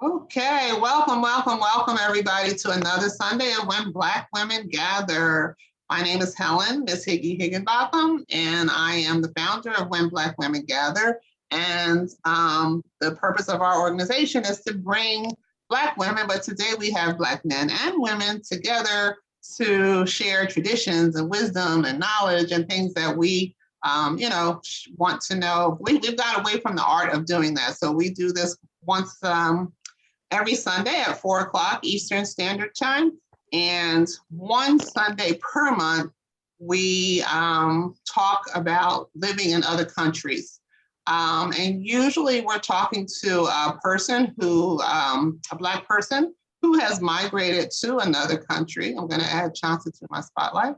Okay, welcome everybody to another Sunday of When Black Women Gather. My name is Helen, Miss Higgy Higginbotham, and I am the founder of When Black Women Gather. And the purpose of our organization is to bring Black women, but today we have Black men and women together to share traditions and wisdom and knowledge and things that we want to know. We've got away from the art of doing that. So we do this once every Sunday at 4 o'clock Eastern Standard Time. And one Sunday per month, we talk about living in other countries. And usually we're talking to a person who, a Black person who has migrated to another country. I'm gonna add Chansa to my spotlight.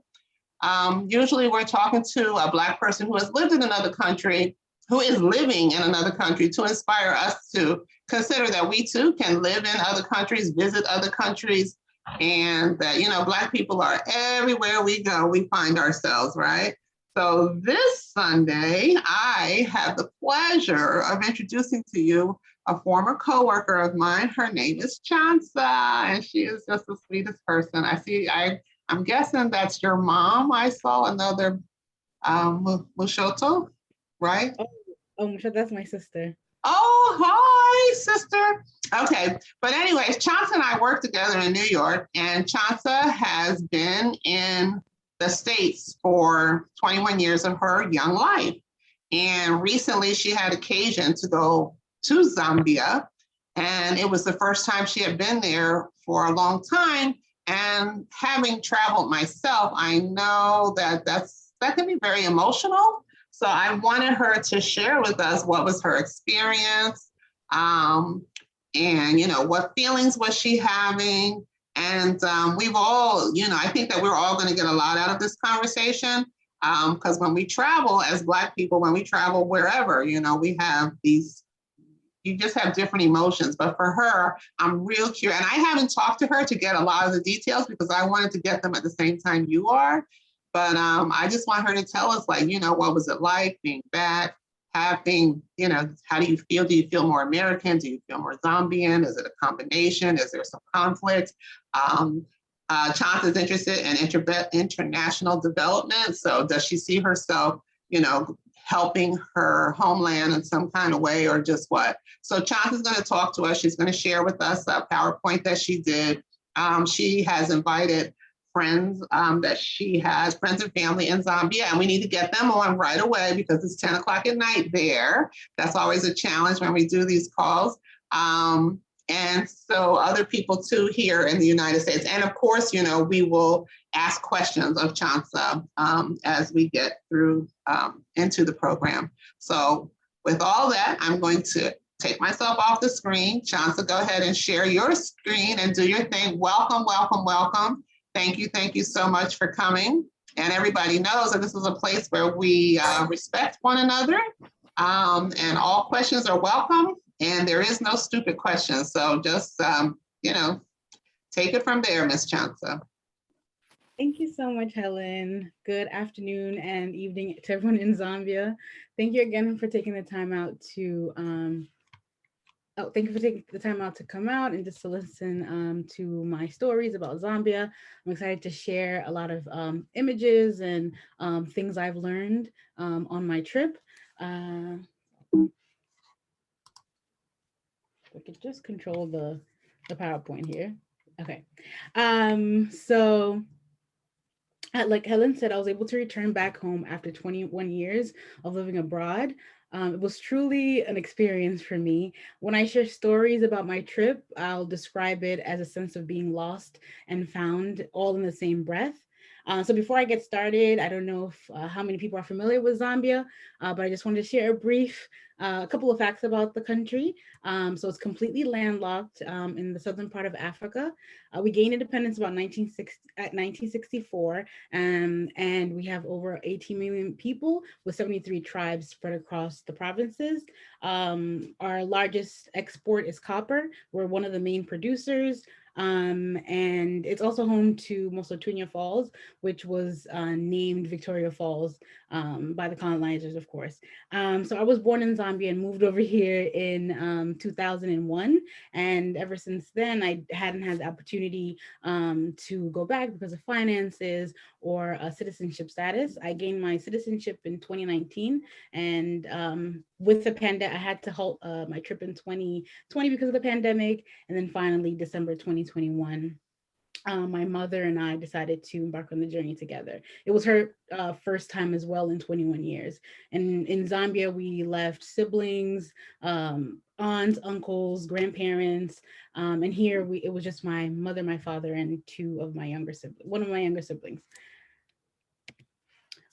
Usually we're talking to a Black person who has lived in another country, who is living in another country, to inspire us to consider that we too can live in other countries, visit other countries, and that, Black people are everywhere we go, we find ourselves, right? So this Sunday, I have the pleasure of introducing to you a former coworker of mine. Her name is Chansa, and she is just the sweetest person. I'm guessing that's your mom. I saw another Mushota, right? Oh, Mushota, that's my sister. Oh, hi, sister. Okay, but anyways, Chansa and I work together in New York, and Chansa has been in the States for 21 years of her young life. And recently she had occasion to go to Zambia, and it was the first time she had been there for a long time. And having traveled myself, I know that that can be very emotional. So I wanted her to share with us what was her experience, and what feelings was she having. And we've all, I think that we're all going to get a lot out of this conversation, because when we travel as Black people, when we travel wherever, we have these, you just have different emotions. But for her, I'm real curious. And I haven't talked to her to get a lot of the details because I wanted to get them at the same time you are. But I just want her to tell us, what was it like being back, having, how do you feel? Do you feel more American? Do you feel more Zambian? Is it a combination? Is there some conflict? Chansa is interested in international development. So does she see herself, helping her homeland in some kind of way, or just what? So Chansa is going to talk to us. She's going to share with us a PowerPoint that she did. She has invited friends that she has, friends and family in Zambia, and we need to get them on right away because it's 10 o'clock at night there. That's always a challenge when we do these calls. And so other people too here in the United States. And of course, we will ask questions of Chansa as we get through into the program. So with all that, I'm going to take myself off the screen. Chansa, go ahead and share your screen and do your thing. Welcome, welcome, welcome. Thank you so much for coming. And everybody knows that this is a place where we respect one another, and all questions are welcome, and there is no stupid questions. So just, take it from there, Ms. Chansa. Thank you so much, Helen. Good afternoon and evening to everyone in Zambia. Thank you again for taking the time out to thank you for taking the time out to come out and just to listen to my stories about Zambia. I'm excited to share a lot of images and things I've learned on my trip. I could just control the PowerPoint here. Okay. So like Helen said, I was able to return back home after 21 years of living abroad. It was truly an experience for me. When I share stories about my trip, I'll describe it as a sense of being lost and found all in the same breath. So before I get started, I don't know if, how many people are familiar with Zambia, but I just wanted to share a couple of facts about the country. So it's completely landlocked in the southern part of Africa. We gained independence about 1964, and we have over 18 million people with 73 tribes spread across the provinces. Our largest export is copper. We're one of the main producers. And it's also home to Mosotunya Falls, which was named Victoria Falls by the colonizers, of course. So I was born in Zambia and moved over here in 2001. And ever since then, I hadn't had the opportunity to go back because of finances or citizenship status. I gained my citizenship in 2019. And with the pandemic, I had to halt my trip in 2020 because of the pandemic. And then finally, December 2021, my mother and I decided to embark on the journey together. It was her first time as well in 21 years. And in Zambia, we left siblings, aunts, uncles, grandparents. And here it was just my mother, my father, and one of my younger siblings.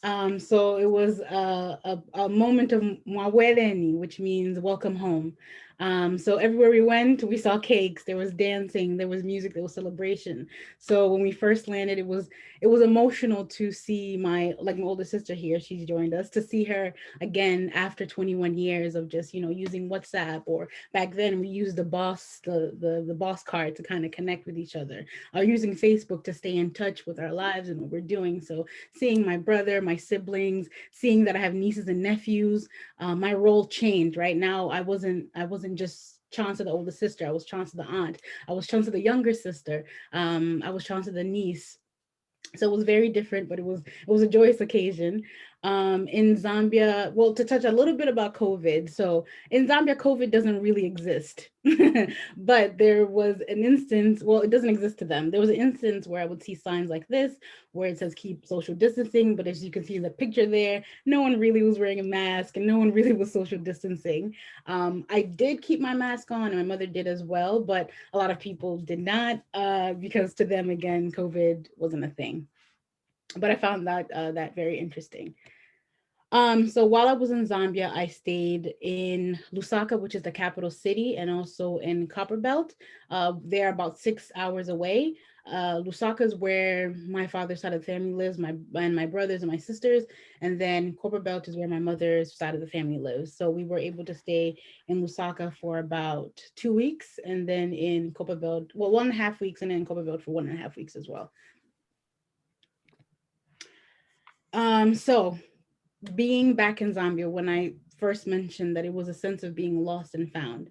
So it was a moment of mwaweleni, which means welcome home. So everywhere we went, we saw cakes, there was dancing, there was music, there was celebration. So when we first landed, it was emotional to see my older sister here, she's joined us, to see her again after 21 years of just, using WhatsApp, or back then we used the boss card to kind of connect with each other, or using Facebook to stay in touch with our lives and what we're doing. So seeing my brother, my siblings, seeing that I have nieces and nephews, my role changed. Right now, I wasn't just Chansa, the older sister. I was Chansa, the aunt. I was Chansa, the younger sister. I was Chansa, the niece. So it was very different, but it was a joyous occasion. In Zambia, well, to touch a little bit about COVID. So in Zambia, COVID doesn't really exist, but there was an instance. Well, it doesn't exist to them. There was an instance where I would see signs like this, where it says keep social distancing, but as you can see in the picture there, no one really was wearing a mask, and no one really was social distancing. I did keep my mask on, and my mother did as well, but a lot of people did not, because to them, again, COVID wasn't a thing. But I found that very interesting. So while I was in Zambia, I stayed in Lusaka, which is the capital city, and also in Copperbelt. They're about 6 hours away. Lusaka is where my father's side of the family lives, my brothers and my sisters, and then Copperbelt is where my mother's side of the family lives. So we were able to stay in Lusaka for about 2 weeks, and then in Copperbelt, well, 1.5 weeks, and then in Copperbelt for 1.5 weeks as well. So being back in Zambia, when I first mentioned that it was a sense of being lost and found.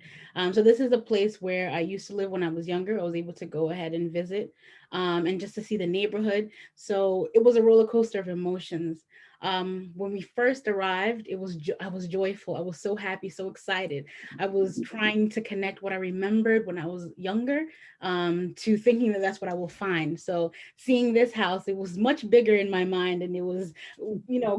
So this is a place where I used to live when I was younger. I was able to go ahead and visit, and just to see the neighborhood. So it was a roller coaster of emotions. When we first arrived, I was joyful. I was so happy, so excited. I was trying to connect what I remembered when I was younger, to thinking that that's what I will find. So seeing this house, it was much bigger in my mind, and it was,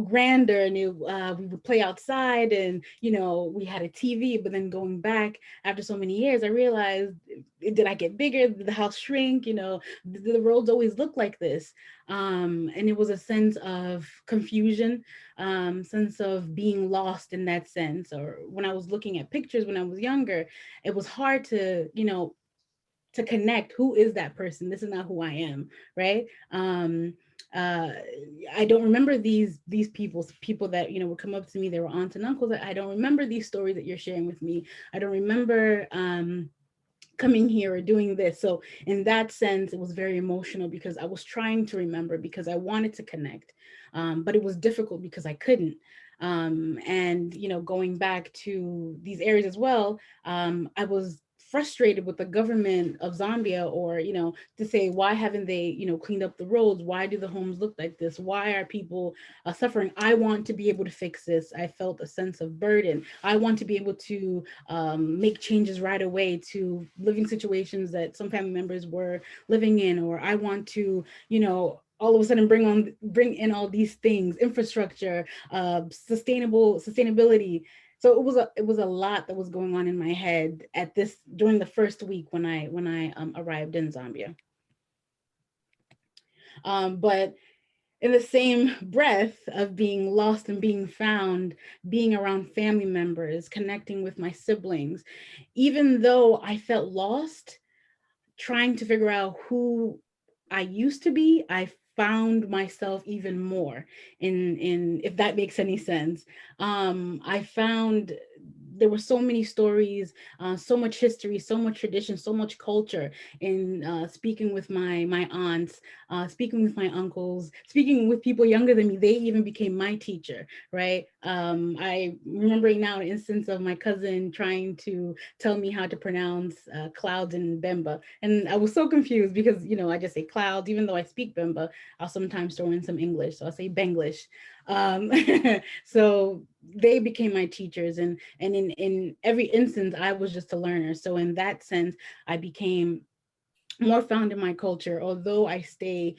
grander, and we would play outside, and we had a TV. But then going back after so many years, I realized, did I get bigger? Did the house shrink? Did the roads always look like this? And it was a sense of confusion, sense of being lost in that sense. Or when I was looking at pictures when I was younger, it was hard to connect. Who is that person? This is not who I am, right? uh I don't remember these people that would come up to me. They were aunts and uncles. I don't remember these stories that you're sharing with me. I don't remember coming here or doing this. So in that sense, it was very emotional, because I was trying to remember, because I wanted to connect, but it was difficult because I couldn't. And going back to these areas as well, I was frustrated with the government of Zambia, or to say, why haven't they cleaned up the roads? Why do the homes look like this? Why are people suffering? I want to be able to fix this. I felt a sense of burden. I want to be able to make changes right away to living situations that some family members were living in. Or I want to all of a sudden bring in all these things: infrastructure, sustainability. So it was a lot that was going on in my head during the first week when I arrived in Zambia. But in the same breath of being lost and being found, being around family members, connecting with my siblings, even though I felt lost, trying to figure out who I used to be, I found myself even more, in if that makes any sense. I found there were so many stories, so much history, so much tradition, so much culture in speaking with my aunts, speaking with my uncles, speaking with people younger than me. They even became my teacher, right? I remembering now an instance of my cousin trying to tell me how to pronounce clouds in Bemba. And I was so confused because, I just say clouds, even though I speak Bemba, I'll sometimes throw in some English. So I'll say Benglish. Um, so they became my teachers, and in every instance, I was just a learner. So in that sense, I became more found in my culture, although I stay,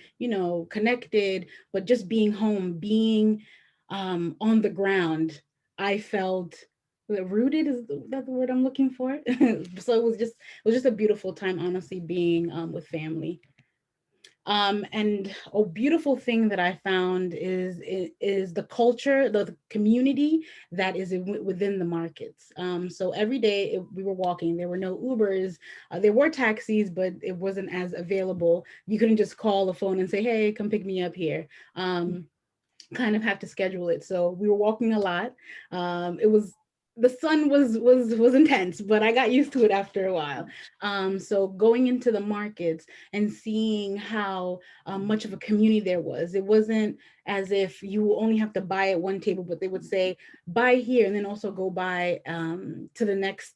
connected, but just being home, being on the ground, I felt rooted, is that the word I'm looking for? So it was just a beautiful time, honestly, being with family. And a beautiful thing that I found is the culture, the community that is within the markets. So every day we were walking, there were no Ubers, there were taxis, but it wasn't as available. You couldn't just call the phone and say, "Hey, come pick me up here." Kind of have to schedule it. So we were walking a lot. It was the sun was intense, but I got used to it after a while. So going into the markets and seeing how much of a community there was, it wasn't as if you only have to buy at one table, but they would say buy here and then also go buy to the next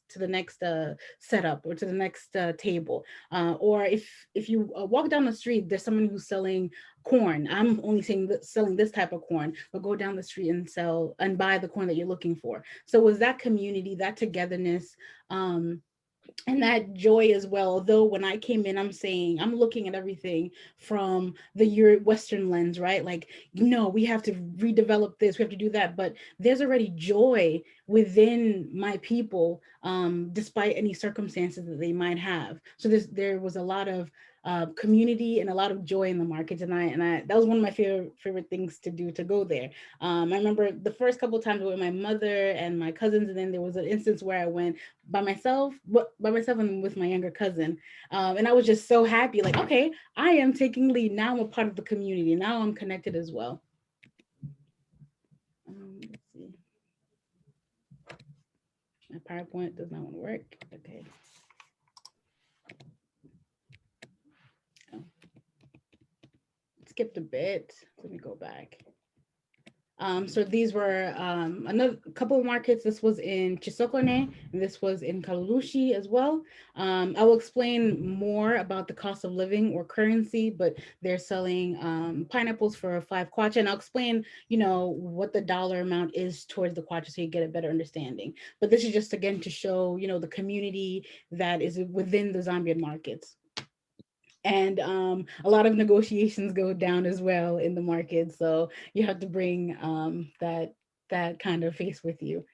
setup or to the next table. Or if you walk down the street, there's someone who's selling corn. I'm only saying selling this type of corn, but go down the street and sell and buy the corn that you're looking for. So it was that community, that togetherness, and that joy as well. Although when I came in, I'm looking at everything from the Western lens, right? Like, we have to redevelop this, we have to do that. But there's already joy within my people, despite any circumstances that they might have. So there was a lot of community and a lot of joy in the markets, and I that was one of my favorite things to do, to go there. I remember the first couple of times with my mother and my cousins, and then there was an instance where I went by myself and with my younger cousin, and I was just so happy, like, okay, I am taking lead now. I'm a part of the community now. I'm connected as well. Let's see, my PowerPoint does not want to work. Okay. Oh, skipped a bit. Let me go back. So these were another couple of markets. This was in Chisokone, and this was in Kalulushi as well. I will explain more about the cost of living or currency, but they're selling pineapples for 5 kwacha, and I'll explain, what the dollar amount is towards the kwacha so you get a better understanding. But this is just again to show, the community that is within the Zambian markets. And a lot of negotiations go down as well in the market, so you have to bring that kind of face with you.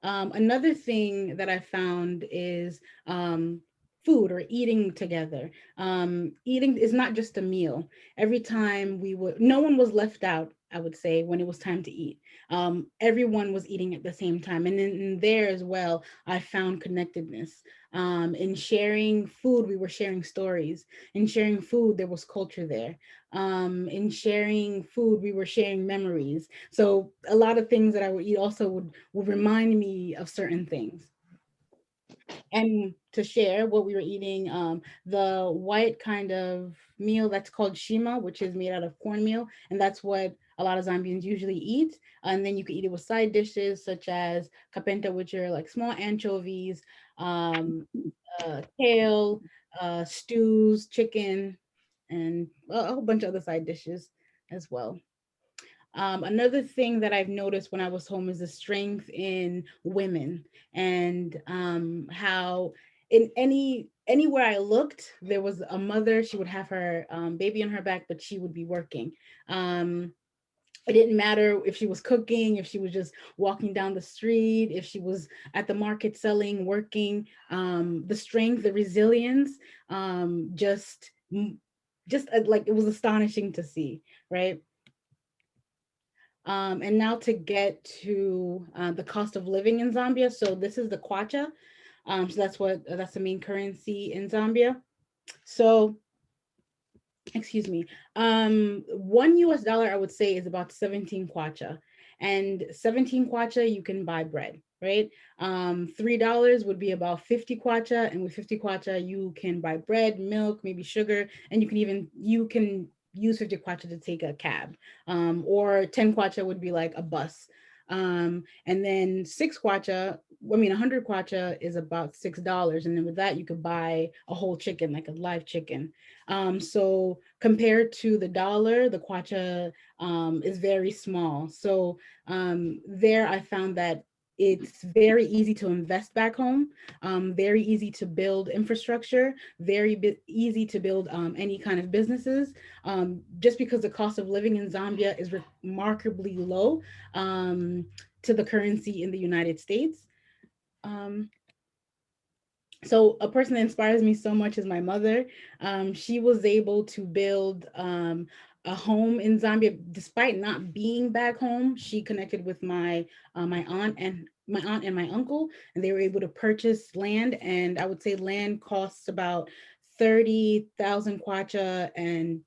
Another thing that I found is food or eating together. Eating is not just a meal. Every time no one was left out, I would say, when it was time to eat. Everyone was eating at the same time. And in there as well, I found connectedness. In sharing food, we were sharing stories. In sharing food, there was culture there. In sharing food, we were sharing memories. So a lot of things that I would eat also would remind me of certain things. And to share what we were eating, the white kind of meal that's called shima, which is made out of cornmeal, and that's what a lot of Zambians usually eat. And then you can eat it with side dishes such as kapenta, which are like small anchovies, kale, stews, chicken, and a whole bunch of other side dishes as well. Another thing that I've noticed when I was home is the strength in women, and how in anywhere I looked, there was a mother. She would have her baby on her back, but she would be working. It didn't matter if she was cooking, if she was just walking down the street, if she was at the market selling, working. The strength, the resilience, like, it was astonishing to see, right? And now to get to the cost of living in Zambia. So this is the kwacha. So that's the main currency in Zambia. So, excuse me, $1 I would say is about 17 kwacha. and 17 kwacha you can buy bread, right? $3 would be about 50 kwacha, and with 50 kwacha you can buy bread, milk, maybe sugar, and you can use 50 kwacha to take a cab, or 10 kwacha would be like a bus. And then 100 kwacha is about $6. And then with that, you could buy a whole chicken, like a live chicken. So compared to the dollar, the kwacha is very small. So there I found that it's very easy to invest back home, very easy to build infrastructure, easy to build any kind of businesses, just because the cost of living in Zambia is remarkably low to the currency in the United States. Um, so a person that inspires me so much is my mother. She was able to build a home in Zambia despite not being back home. She connected with my aunt and my uncle, and they were able to purchase land. And I would say land costs about 30,000 kwacha and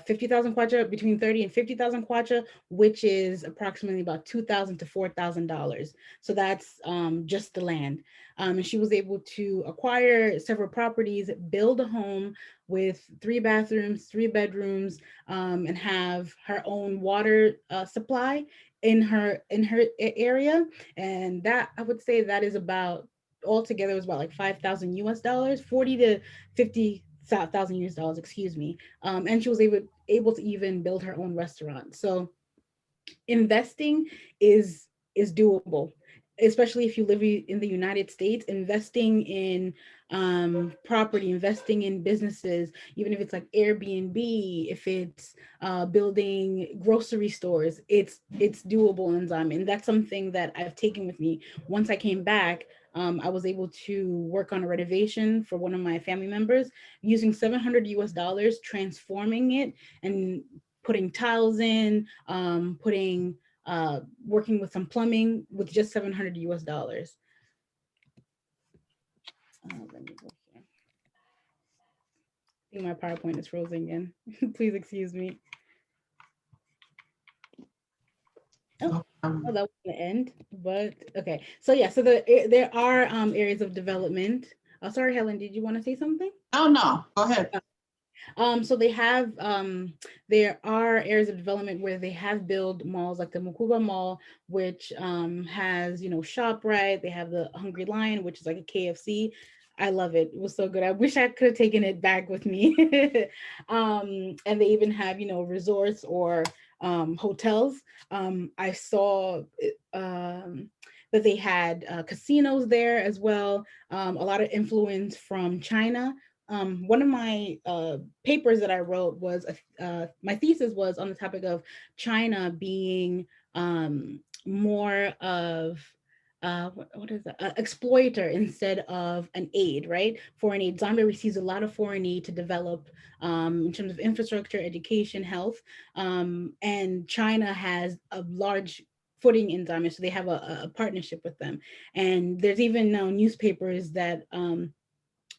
50,000 kwacha, between 30 and 50,000 kwacha, which is approximately about $2,000 to $4,000. So that's just the land. And she was able to acquire several properties, build a home with 3 bathrooms, 3 bedrooms, and have her own water supply in her area. And that, I would say, that is about, altogether was about like 5,000 US dollars, 40 to 50,000 US dollars, excuse me. And she was able to even build her own restaurant. So investing is doable, especially if you live in the United States. Investing in property, investing in businesses, even if it's like Airbnb, if it's building grocery stores, it's doable in Zambia. And that's something that I've taken with me. Once I came back, I was able to work on a renovation for one of my family members using 700 US dollars, transforming it and putting tiles in, working with some plumbing with just 700 US dollars. Let me go here. I think my PowerPoint is frozen again. Please excuse me. Oh, that was the end, but okay. So yeah, so there are areas of development. Sorry, Helen, did you want to say something? Oh, no, go ahead. So they have, there are areas of development where they have built malls like the Mukuba Mall, which has, ShopRite. They have the Hungry Lion, which is like a KFC. I love it. It was so good. I wish I could have taken it back with me. And they even have, resorts or hotels. I saw that they had casinos there as well. A lot of influence from China. One of my papers that I wrote was, my thesis was on the topic of China being more of, what is that? Exploiter instead of an aid, right? Foreign aid. Zambia receives a lot of foreign aid to develop in terms of infrastructure, education, health. And China has a large footing in Zambia, so they have a partnership with them. And there's even now newspapers that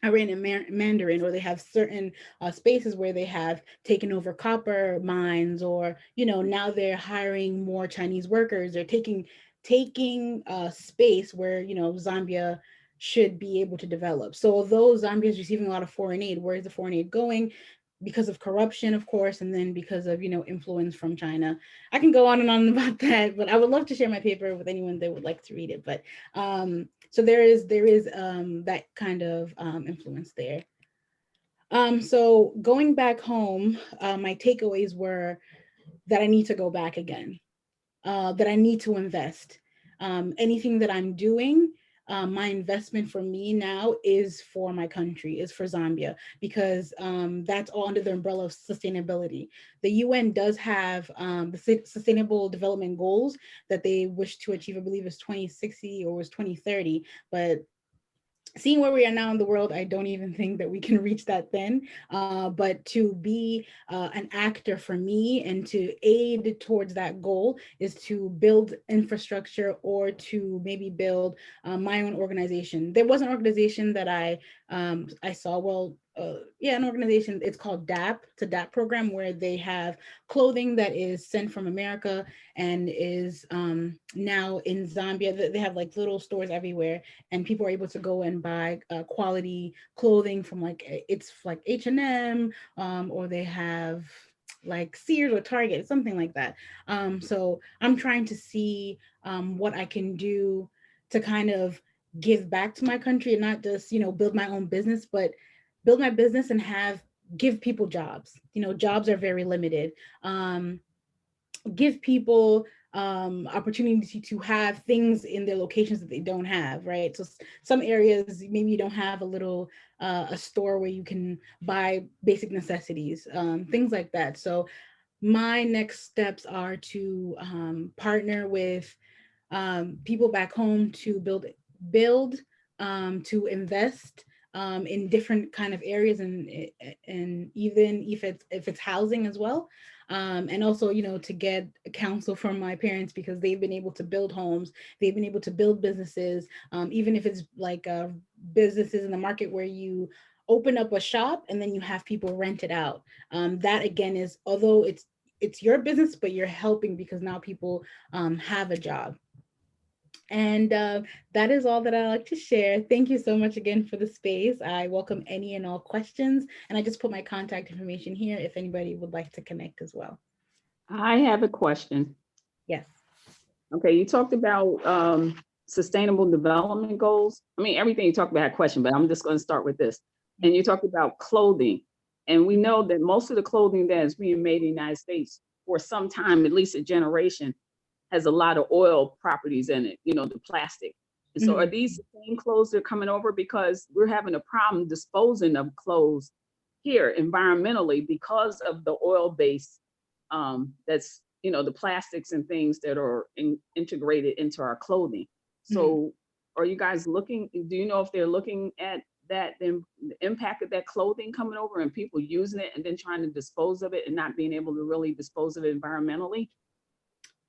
I ran in Mandarin, or they have certain spaces where they have taken over copper mines, or now they're hiring more Chinese workers. They're taking space where Zambia should be able to develop. So although Zambia is receiving a lot of foreign aid, where is the foreign aid going? Because of corruption, of course, and then because of influence from China. I can go on and on about that, but I would love to share my paper with anyone that would like to read it. But so there is that kind of influence there. So going back home, my takeaways were that I need to go back again, that I need to invest. Anything that I'm doing, my investment for me now is for my country, is for Zambia, because that's all under the umbrella of sustainability. The UN does have the Sustainable Development Goals that they wish to achieve. I believe it's 2060 or was 2030, but seeing where we are now in the world, I don't even think that we can reach that then. But to be an actor for me and to aid towards that goal is to build infrastructure, or to maybe build my own organization. There was an organization that I saw, well, an organization. It's called DAP. It's a DAP program where they have clothing that is sent from America and is now in Zambia. They have like little stores everywhere, and people are able to go and buy quality clothing from like it's like H&M, or they have like Sears or Target, something like that. So I'm trying to see what I can do to kind of give back to my country, and not just, build my own business, but build my business and give people jobs. Jobs are very limited. Give people opportunity to have things in their locations that they don't have, right? So some areas maybe you don't have a little a store where you can buy basic necessities, things like that. So my next steps are to partner with people back home to build, to invest in different kind of areas, and even if it's housing as well, and also to get counsel from my parents, because they've been able to build homes, they've been able to build businesses, even if it's like businesses in the market where you open up a shop and then you have people rent it out. That again is, although it's your business, but you're helping because now people have a job. And that is all that I like to share. Thank you so much again for the space. I welcome any and all questions. And I just put my contact information here if anybody would like to connect as well. I have a question. Yes. Okay, you talked about sustainable development goals. I mean, everything you talked about had a question, but I'm just going to start with this. And you talked about clothing. And we know that most of the clothing that is being made in the United States for some time, at least a generation, has a lot of oil properties in it, the plastic. And so are these the same clothes that are coming over? Because we're having a problem disposing of clothes here environmentally because of the oil base that's, the plastics and things that are integrated into our clothing. So are you guys looking, do you know if they're looking at that, then the impact of that clothing coming over and people using it and then trying to dispose of it and not being able to really dispose of it environmentally?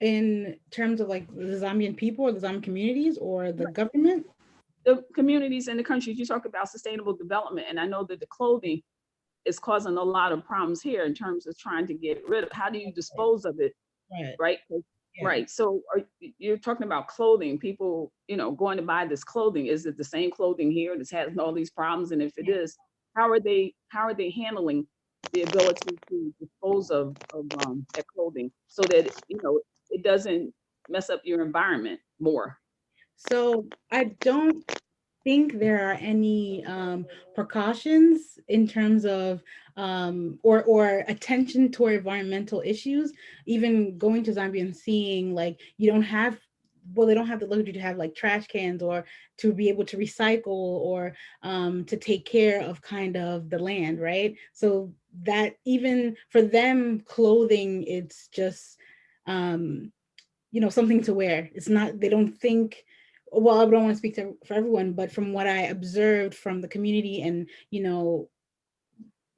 In terms of like the Zambian people or the Zambian communities or the government? The communities and the countries, you talk about sustainable development. And I know that the clothing is causing a lot of problems here in terms of trying to get rid of, how do you dispose of it? Right. Yeah. Right. So you're talking about clothing, people, going to buy this clothing. Is it the same clothing here that has all these problems? And if it is, how are they handling the ability to dispose of that clothing so that, it doesn't mess up your environment more? So I don't think there are any precautions in terms of or attention toward environmental issues. Even going to Zambia and seeing like they don't have the luxury to have like trash cans or to be able to recycle or to take care of kind of the land, right? So that even for them, clothing, it's just something to wear. It's not, they don't think, well, I don't want to speak for everyone, but from what I observed from the community and,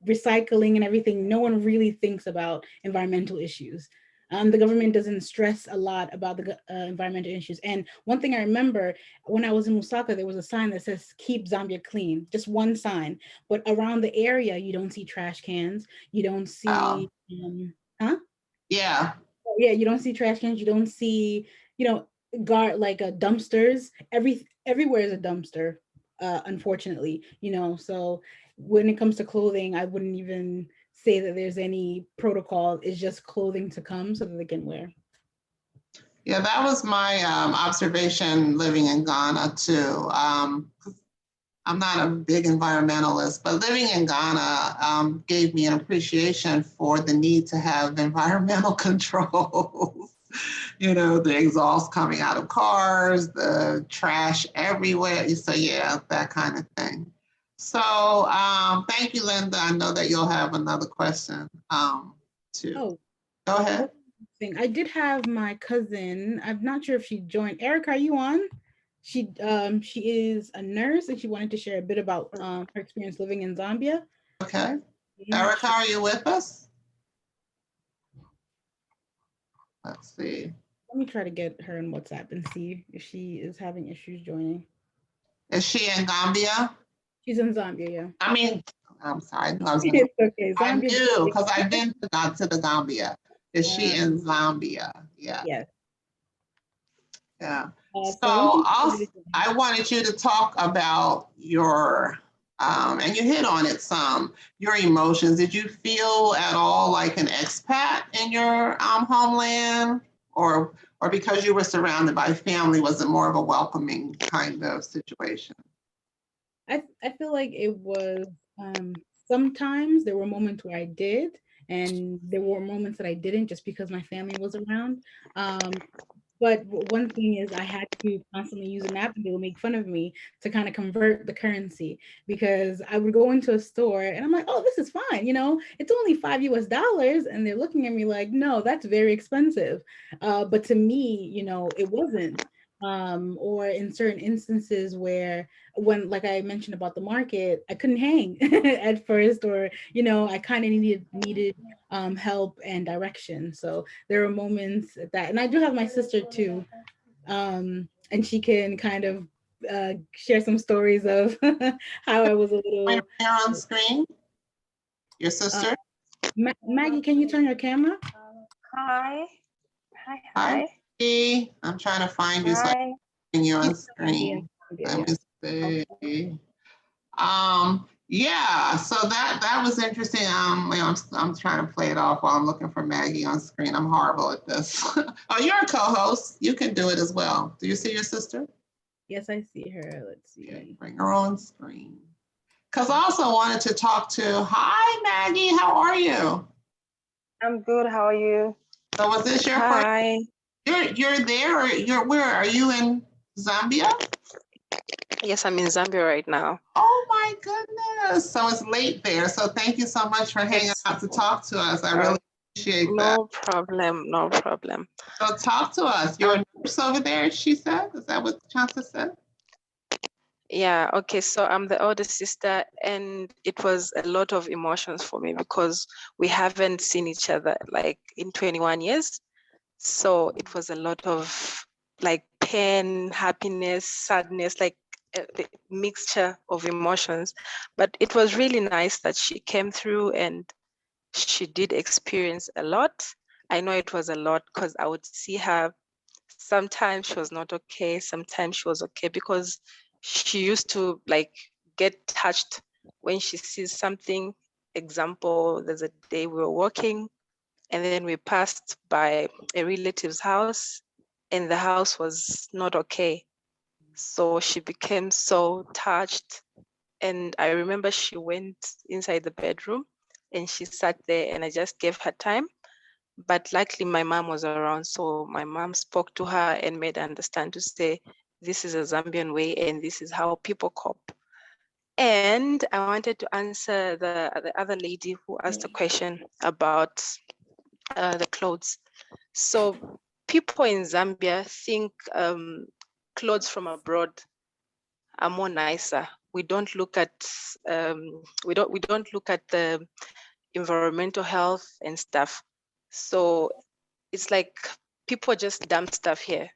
recycling and everything, no one really thinks about environmental issues. The government doesn't stress a lot about the environmental issues. And one thing I remember when I was in Lusaka, there was a sign that says, "Keep Zambia clean," just one sign. But around the area, you don't see trash cans. You don't see, Yeah. Yeah, you don't see trash cans. You don't see, dumpsters. Everywhere is a dumpster, unfortunately, so when it comes to clothing, I wouldn't even say that there's any protocol. It's just clothing to come so that they can wear. Yeah, that was my observation living in Ghana too. I'm not a big environmentalist, but living in Ghana gave me an appreciation for the need to have environmental controls. The exhaust coming out of cars, the trash everywhere. So yeah, that kind of thing. So thank you, Linda. I know that you'll have another question too. Oh, go ahead. I did have my cousin. I'm not sure if she joined. Erica, are you on? She is a nurse and she wanted to share a bit about her experience living in Zambia. Okay. Erica, are you with us? Let's see. Let me try to get her in WhatsApp and see if she is having issues joining. Is she in Gambia? She's in Zambia, yeah. I mean, I'm sorry. I knew I was gonna. It's okay. I Zambia. knew because I've been to the Gambia. Is she in Zambia? Yeah, Yes. yeah. So So I want I wanted you to talk about your, and you hit on it some, your emotions. Did you feel at all like an expat in your homeland, or because you were surrounded by family, was it more of a welcoming kind of situation? I feel like it was sometimes there were moments where I did, and there were moments that I didn't just because my family was around. But one thing is I had to constantly use an app and they would make fun of me to kind of convert the currency because I would go into a store and I'm like, oh, this is fine. It's only $5 US. And they're looking at me like, no, that's very expensive. But to me, it wasn't. Or in certain instances where when, like I mentioned about the market, I couldn't hang at first, or, I kind of needed help and direction. So there are moments that, and I do have my sister too, and she can kind of share some stories of how I was a Point little. her on screen, your Uh, sister. Maggie, can you turn your camera? Hi. Hi, Hi, hi. Maggie. I'm trying to find you so I Hi. can bring you on Yeah, screen. Let yeah. me see. Yeah, so that was interesting. I'm trying to play it off while I'm looking for Maggie on screen. I'm horrible at this. Oh, you're a co-host. You can do it as well. Do you see your sister? Yes, I see her. Let's Okay, see. bring her on screen. Because I also wanted to talk to, hi Maggie, how are you? I'm good. How are you? So was this your first, Hi. you're there, or where, are you in Zambia? Yes, I'm in Zambia right now. Oh my goodness. So it's late there. So thank you so much for hanging It's out to talk to us. I really appreciate that. no problem. No problem. So talk to us. You're a nurse over there, she said. Is that what Chansa said? Yeah, okay. So I'm the older sister, and it was a lot of emotions for me because we haven't seen each other like in 21 years. So it was a lot of like pain, happiness, sadness, like a mixture of emotions. But it was really nice that she came through and she did experience a lot. I know it was a lot because I would see her. Sometimes she was not okay, sometimes she was okay, because she used to like get touched when she sees something. Example, there's a day we were walking and then we passed by a relative's house and the house was not okay. So she became so touched. And I remember she went inside the bedroom and she sat there and I just gave her time. But luckily my mom was around. So my mom spoke to her and made her understand to say, this is a Zambian way and this is how people cope. And I wanted to answer the other lady who asked a question about the clothes. So people in Zambia think clothes from abroad are more nicer. We don't look at we don't look at the environmental health and stuff. So it's like people just dump stuff here,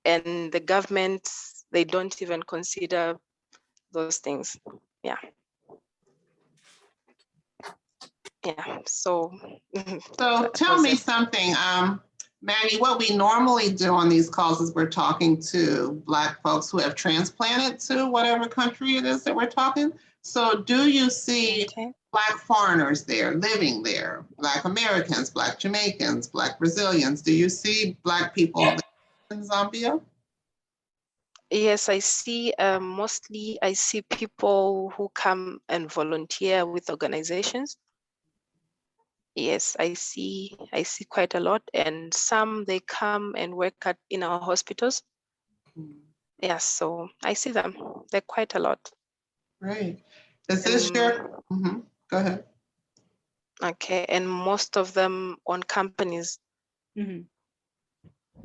and the government, they don't even consider those things. Yeah. Yeah. So So that tell was me it. something, Maggie, what we normally do on these calls is we're talking to Black folks who have transplanted to whatever country it is that we're talking. So do you see Okay. Black foreigners there, living there, Black Americans, Black Jamaicans, Black Brazilians? Do you see Black people in Zambia? Yes, I see. Mostly, I see people who come and volunteer with organizations. Yes, I see. I see quite a lot, and some they come and work in our hospitals. Yes, so I see them. They're quite a lot. Great. Is this your, go ahead. Okay, and most of them own companies. Mhm.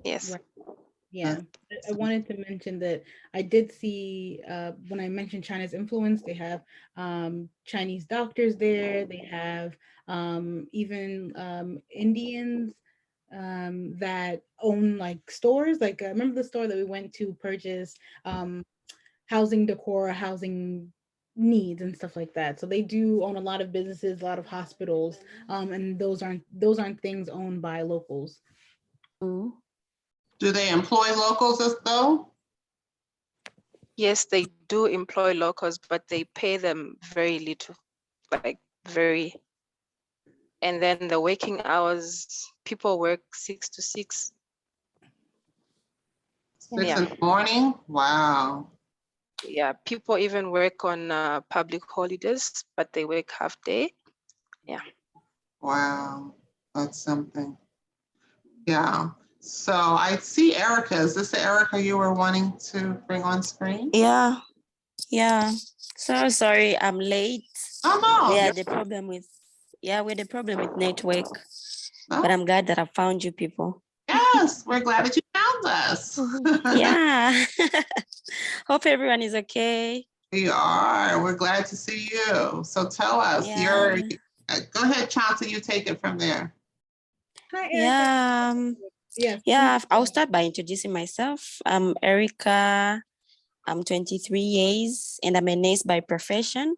Yes. Right. Yeah, I wanted to mention that I did see when I mentioned China's influence, they have Chinese doctors there. They have even Indians that own like stores. Like remember the store that we went to purchase housing decor, housing needs and stuff like that. So they do own a lot of businesses, a lot of hospitals, and those aren't things owned by locals. Mhm. Do they employ locals as though? Yes, they do employ locals, but they pay them very little, like very. And then the working hours, people work 6 to 6. 6 Yeah. in the morning? Wow. Yeah, people even work on public holidays, but they work half day. Yeah. Wow. That's something. Yeah. So I see Erica. Is this the Erica you were wanting to bring on screen? Yeah, yeah. So sorry, I'm late. Oh, no. We had a problem with, yeah, we had a problem with network, No. but I'm glad that I found you people. Yes, we're glad that you found us. Yeah. Hope everyone is okay. We are. We're glad to see you. So tell us, Yeah. go ahead, Chansa, you take it from there. Hi, Erica. Yeah. Yes. Yeah, I'll start by introducing myself. I'm Erica. I'm 23 years and I'm a nurse by profession.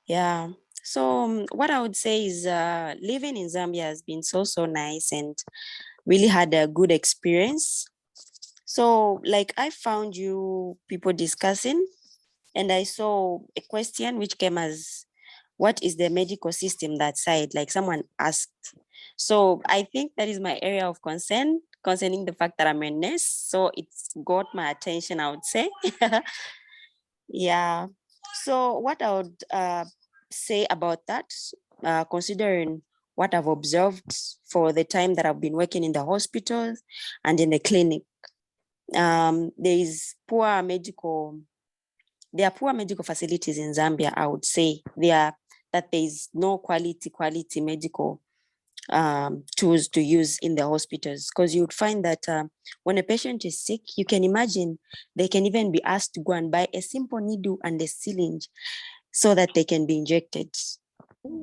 Yeah. So what I would say is living in Zambia has been so nice and really had a good experience. So like I found you people discussing and I saw a question which came as what is the medical system that side? Like someone asked. So I think that is my area of concern concerning the fact that I'm a nurse. So it's got my attention, I would say. Yeah. So what I would say about that, considering what I've observed for the time that I've been working in the hospitals and in the clinic, there are poor medical facilities in Zambia, I would say. There is no quality medical tools to use in the hospitals, because you would find that when a patient is sick, you can imagine they can even be asked to go and buy a simple needle and a syringe so that they can be injected.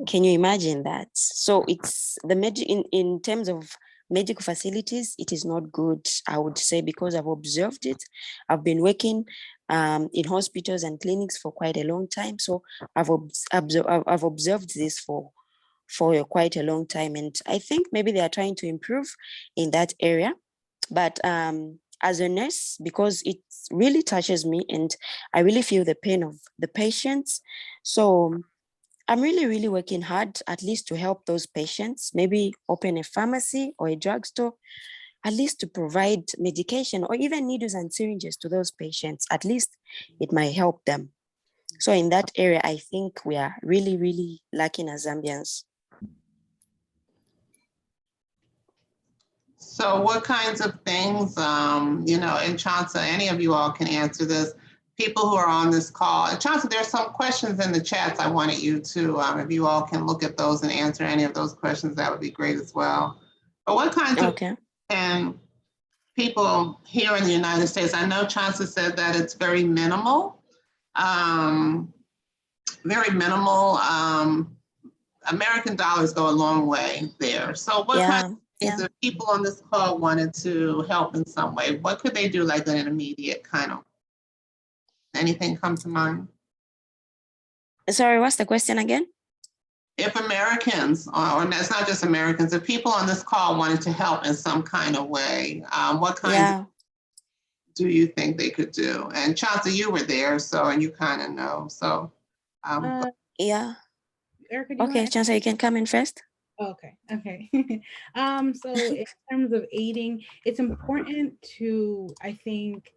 Can you imagine that? So it's in terms of medical facilities, it is not good, I would say, because I've observed it. I've been working in hospitals and clinics for quite a long time. So I've observed this for quite a long time. And I think maybe they are trying to improve in that area. But as a nurse, because it really touches me and I really feel the pain of the patients. So I'm really working hard, at least to help those patients, maybe open a pharmacy or a drugstore, at least to provide medication or even needles and syringes to those patients. At least it might help them. So in that area, I think we are really lacking as Zambians. So what kinds of things, and Chansa, any of you all can answer this, people who are on this call. And Chansa, there's some questions in the chats I wanted you to, if you all can look at those and answer any of those questions, that would be great as well. But what kinds of and people here in the United States, I know Chansa said that it's very minimal, American dollars go a long way there. So what kind of things if people on this call wanted to help in some way, what could they do, like an immediate kind of, anything come to mind? Sorry, what's the question again? If Americans, or it's not just Americans, if people on this call wanted to help in some kind of way, what kind do you think they could do? And Chansa, you were there, so, and you kind of know, so. Erica, okay, Chansa, you can come in first. Okay. So in terms of aiding, it's important to, I think,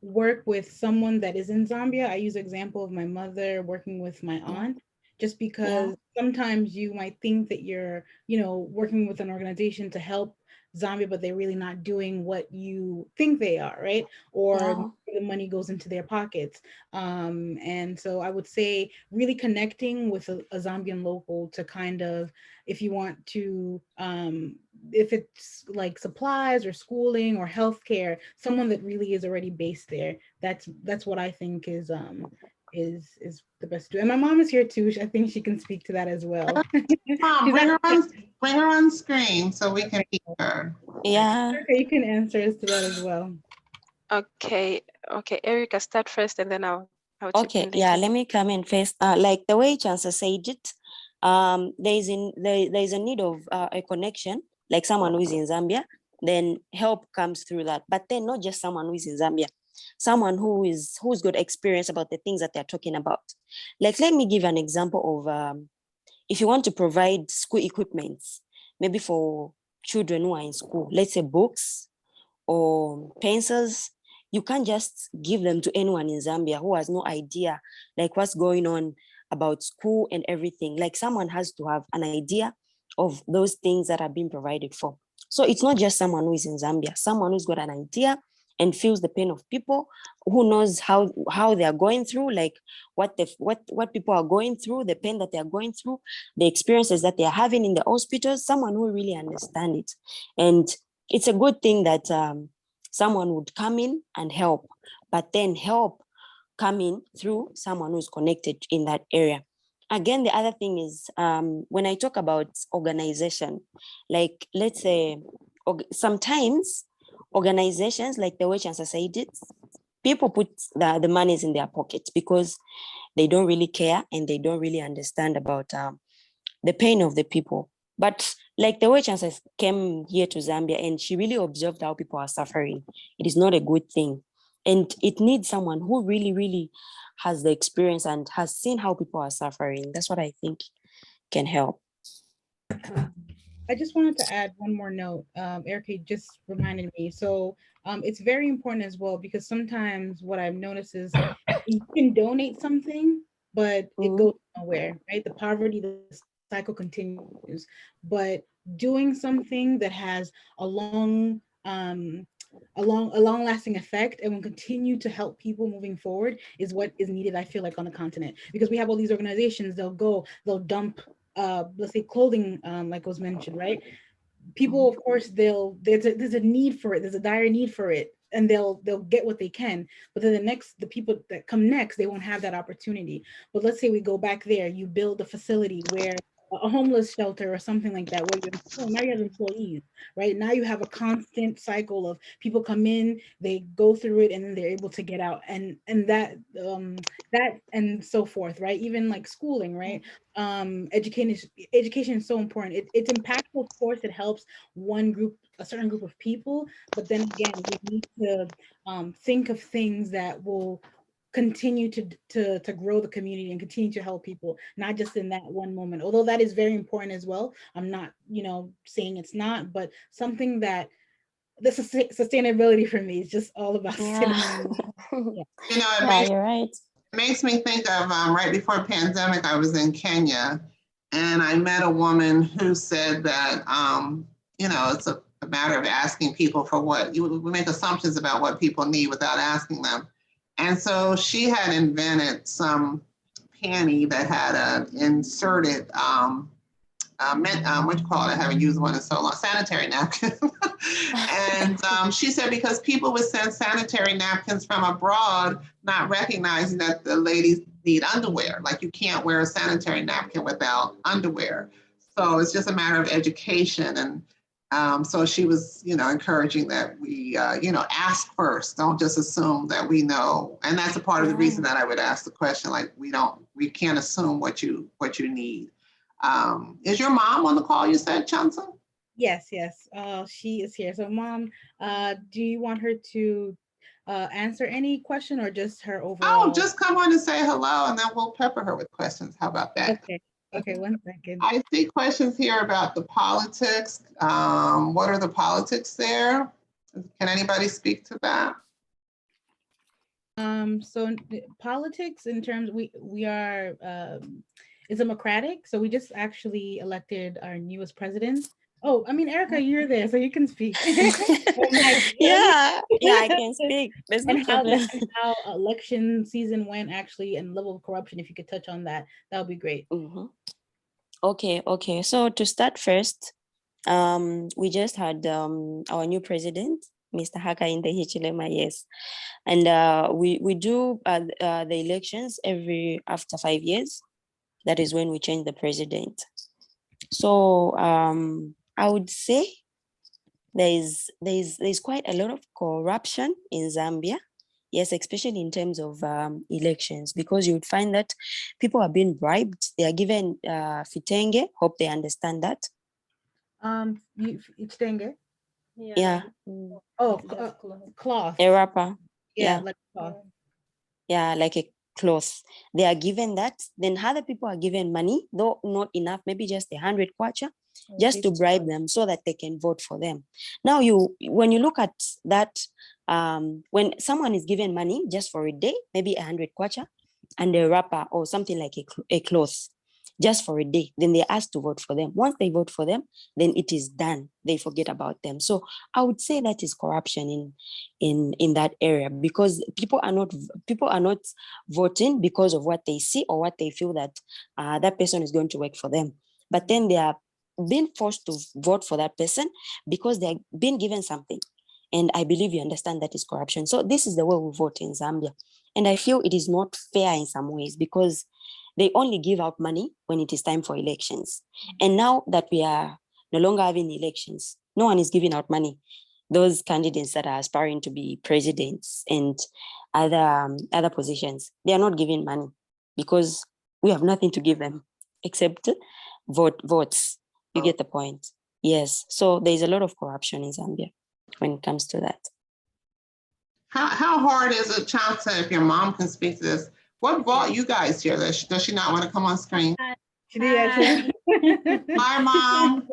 work with someone that is in Zambia. I use the example of my mother working with my aunt, just because sometimes you might think that you're, working with an organization to help Zambia, but they're really not doing what you think they are, right? Or the money goes into their pockets. And so I would say really connecting with a Zambian local to kind of, if you want to, if it's like supplies or schooling or healthcare, someone that really is already based there. That's what I think is the best to do. And my mom is here too. I think she can speak to that as well. Mom, bring her on screen so we can hear her. Okay, you can answer us to that as well. Okay, okay, Erica, start first and then I'll chip Okay, in yeah, later. let me come in first. Like the way Chansa said it, there's a need of a connection, like someone who is in Zambia, then help comes through that. But then not just someone who is in Zambia, someone who's got experience about the things that they're talking about. Like, let me give an example of if you want to provide school equipments, maybe for children who are in school, let's say books or pencils, you can't just give them to anyone in Zambia who has no idea like what's going on about school and everything. Like someone has to have an idea of those things that are being provided for. So it's not just someone who is in Zambia, someone who's got an idea and feels the pain of people, who knows how they are going through, like what people are going through, the pain that they are going through, the experiences that they are having in the hospitals, someone who really understands it. And it's a good thing that someone would come in and help, but then help coming through someone who's connected in that area. Again, the other thing is when I talk about organization, like let's say sometimes organizations, like the way Chansa said it, people put the monies in their pockets because they don't really care and they don't really understand about the pain of the people. But like the way Chansa came here to Zambia and she really observed how people are suffering, it is not a good thing. And it needs someone who really, really has the experience and has seen how people are suffering. That's what I think can help. I just wanted to add one more note. Erica just reminded me. So it's very important as well because sometimes what I've noticed is you can donate something, but it Mhm. goes nowhere, right? The poverty, the cycle continues. But doing something that has a long lasting effect and will continue to help people moving forward is what is needed, I feel like, on the continent. Because we have all these organizations, they'll dump let's say clothing, like was mentioned, right? People, of course, there's a need for it, there's a dire need for it, and they'll get what they can. But then the people that come next, they won't have that opportunity. But let's say we go back there, you build a facility where a homeless shelter or something like that, where now you have employees, right? Now you have a constant cycle of people come in, they go through it, and then they're able to get out, and that and so forth, right? Even like schooling, right? Education is so important. It's impactful, of course. It helps a certain group of people, but then again, we need to think of things that will continue to grow the community and continue to help people, not just in that one moment, although that is very important as well. I'm not saying it's not, but something that the sustainability for me is just all about Yeah. sustainability. Yeah. You know, Yeah, you're right. it makes me think of right before pandemic, I was in Kenya and I met a woman who said that, it's a matter of asking people for what we make assumptions about what people need without asking them. And so she had invented some panty that had an inserted what do you call it? I haven't used one in so long. Sanitary napkin. And she said because people would send sanitary napkins from abroad, not recognizing that the ladies need underwear. Like you can't wear a sanitary napkin without underwear. So it's just a matter of education. And so she was, encouraging that we, ask first. Don't just assume that we know. And that's a part of the reason that I would ask the question. Like we can't assume what you need. Is your mom on the call, you said, Chansa? Yes, yes. She is here. So, Mom, do you want her to answer any question or just her Oh, overall? just come on and say hello, and then we'll pepper her with questions. How about that? Okay. Okay, 1 second. I see questions here about the politics. What are the politics there? Can anybody speak to that? So politics in terms we are is democratic. So we just actually elected our newest president. Oh, I mean, Erica, you're there, so you can speak. Yeah, yeah, I can speak. There's no And how problem. how election season went actually, and level of corruption. If you could touch on that, that would be great. Mhm. Okay. So to start first, we just had our new president, Mr. Haka in the Hichilema, yes. And we do the elections every after 5 years. That is when we change the president. So I would say there's quite a lot of corruption in Zambia. Yes, especially in terms of elections, because you would find that people are being bribed. They are given fitenge. Hope they understand that. Itenge. Yeah. Oh, cloth. A wrapper. Yeah, Yeah. like cloth. Yeah, like a cloth. They are given that. Then other people are given money, though not enough, maybe just 100 kwacha, just to bribe them so that they can vote for them. Now, when you look at that, when someone is given money just for a day, maybe 100 kwacha, and a wrapper or something like a cloth, just for a day, then they're asked to vote for them. Once they vote for them, then it is done. They forget about them. So I would say that is corruption in that area, because people are not voting because of what they see or what they feel that that person is going to work for them. But then they are being forced to vote for that person because they're being given something. And I believe you understand that is corruption. So this is the way we vote in Zambia. And I feel it is not fair in some ways, because they only give out money when it is time for elections. And now that we are no longer having elections, no one is giving out money. Those candidates that are aspiring to be presidents and other positions, they are not giving money because we have nothing to give them except votes. You get the point? Yes. So there's a lot of corruption in Zambia when it comes to that. How hard is it, Chansa, if your mom can speak to this? What brought you guys here? Does she not want to come on screen? Hi. Hi, Mom.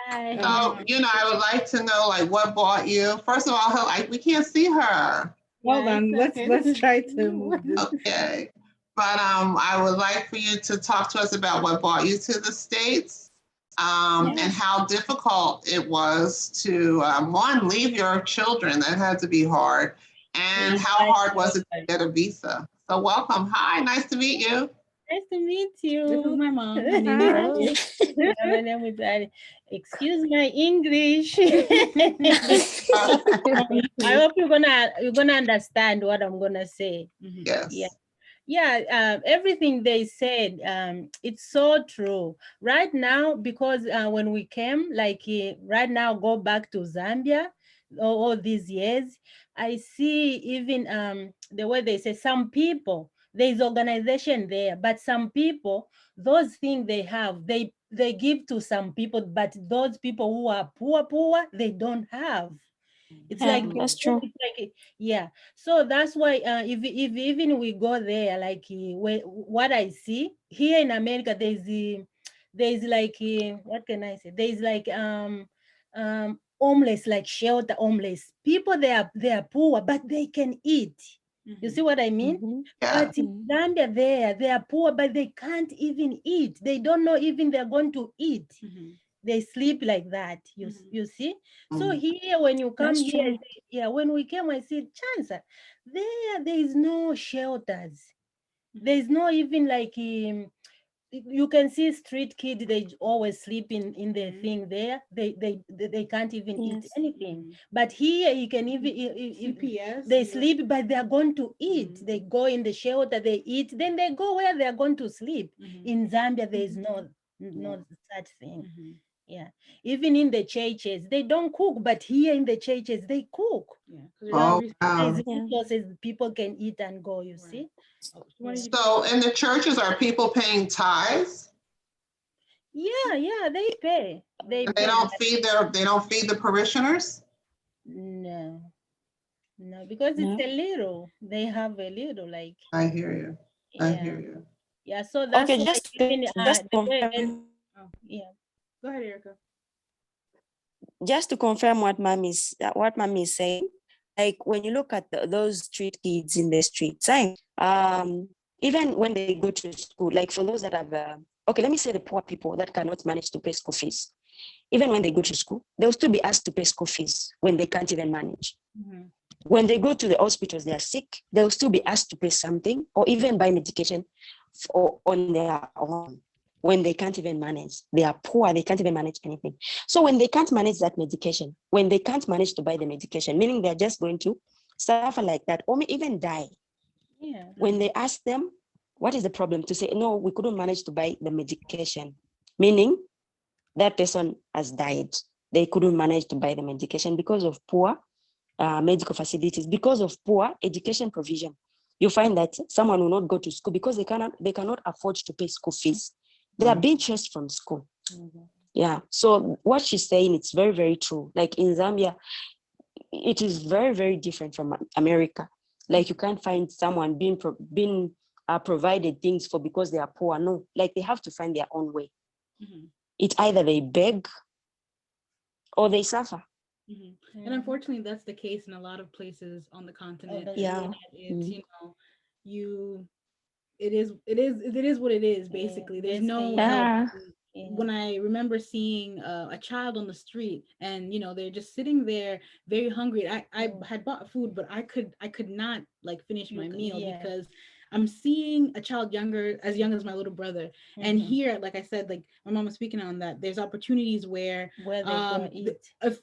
Hi. So, I would like to know, like, what brought you? First of all, we can't see her. Hold on, let's try to move this. Okay. But I would like for you to talk to us about what brought you to the States, and how difficult it was to, one, leave your children. That had to be hard. And how hard was it to get a visa? So welcome. Hi, nice to meet you. Nice to meet you. This is my mom. My name is Ali. Excuse my English. I hope you're gonna understand what I'm gonna say. Yes. Yeah, everything they said, it's so true. Right now, because when we came, right now, go back to Zambia, all these years, I see even the way they say some people, there's organization there, but some people, those things they have, they give to some people, but those people who are poor, they don't have. It's Yeah, that's true. Yeah. So that's why if even we go there, what I see here in America, there's what can I say? There's homeless, like shelter homeless people. They are poor, but they can eat. You see what I mean? Yeah. But in Zambia, they are poor, but they can't even eat. They don't know even they're going to eat. They sleep like that. You see? So here, when you come That's here, true. when we came, I said, Chansa, there is no shelters. There's no even you can see street kids, they always sleep in their thing there. They can't even eat anything. But here you can even CPS, they sleep, but they are going to eat. They go in the shelter, they eat, then they go where they are going to sleep. In Zambia, there is no such thing. Yeah, even in the churches, they don't cook, but here in the churches, they cook. Oh, wow. There's resources people can eat and go, you see? So in the churches, are people paying tithes? Yeah, they pay. They don't feed the parishioners? No, because it's a little. They have a little, I hear you. I hear you. Yeah, so that's Okay, why just even the way, yeah. Go ahead, Erica. Just to confirm what mommy is saying, like when you look at those street kids in the streets, even when they go to school, like for those that have, okay, let me say the poor people that cannot manage to pay school fees, even when they go to school, they'll still be asked to pay school fees when they can't even manage. When they go to the hospitals, they are sick, they'll still be asked to pay something or even buy medication on their own. When they can't even manage, they are poor, they can't even manage anything. So when they can't manage that medication, when they can't manage to buy the medication, meaning they're just going to suffer like that or may even die. When they ask them, what is the problem? To say, no, we couldn't manage to buy the medication, meaning that person has died. they couldn't manage to buy the medication because of poor medical facilities, because of poor education provision. You find that someone will not go to school because they cannot afford to pay school fees. They are being chased from school. Yeah. So what she's saying, it's very, very true. Like in Zambia, it is very, very different from America. Like you can't find someone being provided things for because they are poor. No, like they have to find their own way. It's either they beg or they suffer. And unfortunately, that's the case in a lot of places on the continent. Yeah. It's it is what it is. Basically, there's no help. When I remember seeing a child on the street, and they're just sitting there very hungry. I had bought food, but I could not like finish my meal because I'm seeing a child as young as my little brother. And here, like I said, like my mom was speaking on that, there's opportunities where they're gonna eat.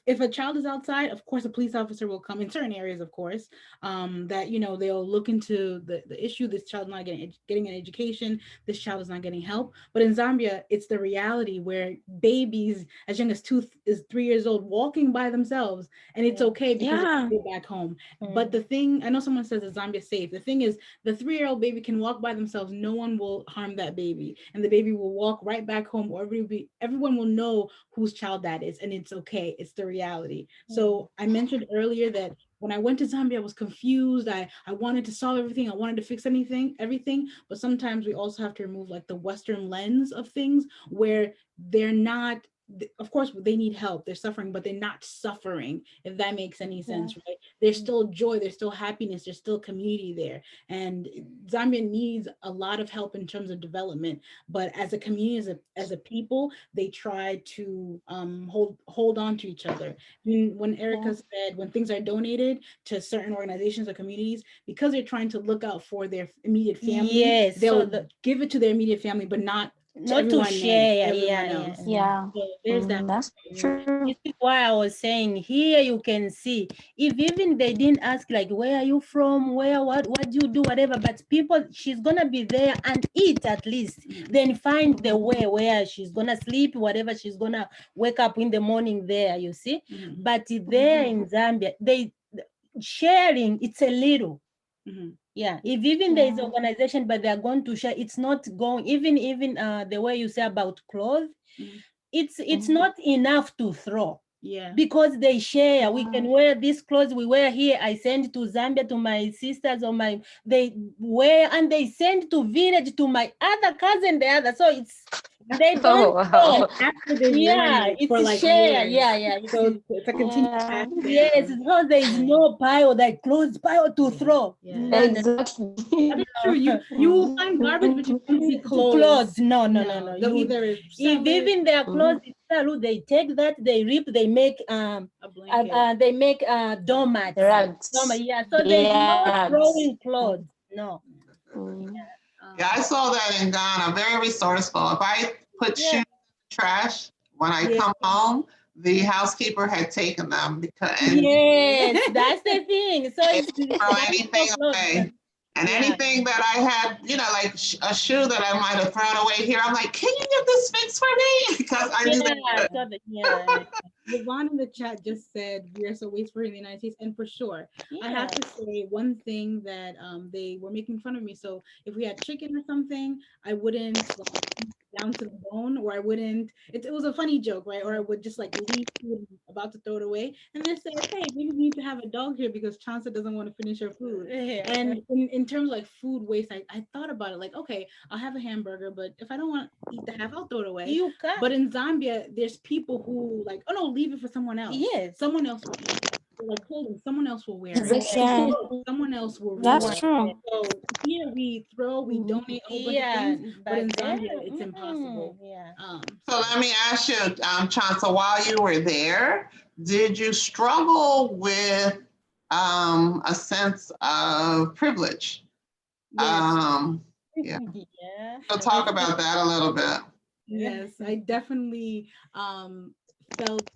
If a child is outside, of course a police officer will come in certain areas, of course, that they'll look into the issue. This child's not getting an education, this child is not getting help. But in Zambia, it's the reality where babies as young as 3 years old walking by themselves, and it's okay because they're back home. But the thing, I know someone says that Zambia's safe. The thing is, the 3-year-old baby can walk by themselves, no one will harm that baby, and the baby will walk right back home, or everyone will know whose child that is, and it's okay. It's the reality. So I mentioned earlier that when I went to Zambia, I was confused. I wanted to solve everything. I wanted to fix everything. But sometimes we also have to remove like the Western lens of things, where they're not, of course they need help, they're suffering, but they're not suffering, if that makes any sense, right? There's still joy, there's still happiness, there's still community there. And Zambia needs a lot of help in terms of development, but as a community, as a people, they try to hold on to each other. When Erica said when things are donated to certain organizations or communities, because they're trying to look out for their immediate family, they'll give it to their immediate family, but not to share. Yeah. So there's that. That's true. This is why I was saying here you can see, if even they didn't ask like, where are you from, what do you do, whatever, but people, she's gonna be there and eat at least, then find the way where she's gonna sleep, whatever, she's gonna wake up in the morning there, you see. But there in Zambia, they sharing, it's a little. Yeah, if even there is organization, but they're going to share, it's not going, even the way you say about clothes, it's not enough to throw. Because they share. We can wear these clothes we wear here. I send to Zambia to my sisters, or they wear, and they send to village to my other cousin, the other. So they don't it's for like share. So it's a continuous yes, so there is no pile, like clothes pile to throw. Exactly. That is true. You will find garbage, but you don't see clothes. No. They'll either if even their clothes, they take that, they rip, they make doormats. Rugs. So there's no throwing clothes. No. Yeah, I saw that in Ghana. Very resourceful. If I put shoes in the trash when I come home, the housekeeper had taken them because yes, that's the thing. So it's throw anything away. And anything that I had, like a shoe that I might have thrown away here, I'm like, can you get this fixed for me? Because I knew that. Yvonne in the chat just said we are so wasteful in the United States, and for sure. I have to say one thing that they were making fun of me. So if we had chicken or something, I wouldn't down to the bone, or I wouldn't. It was a funny joke, right? Or I would just like leave food about to throw it away, and they said, "Hey, maybe we need to have a dog here because Chansa doesn't want to finish her food." And in terms of like food waste, I thought about it like, okay, I'll have a hamburger, but if I don't want to eat the half, I'll throw it away. You can. But in Zambia, there's people who like, oh no, leave it for someone else. Yes. Someone else will eat it. Like clothing, someone else will wear it. Exactly. Someone else will. That's true. So here we throw, we donate a whole bunch of things, but in Zambia it's impossible. So let me ask you, Chansa, while you were there, did you struggle with a sense of privilege? Yes. So talk about that a little bit. Yes, I definitely felt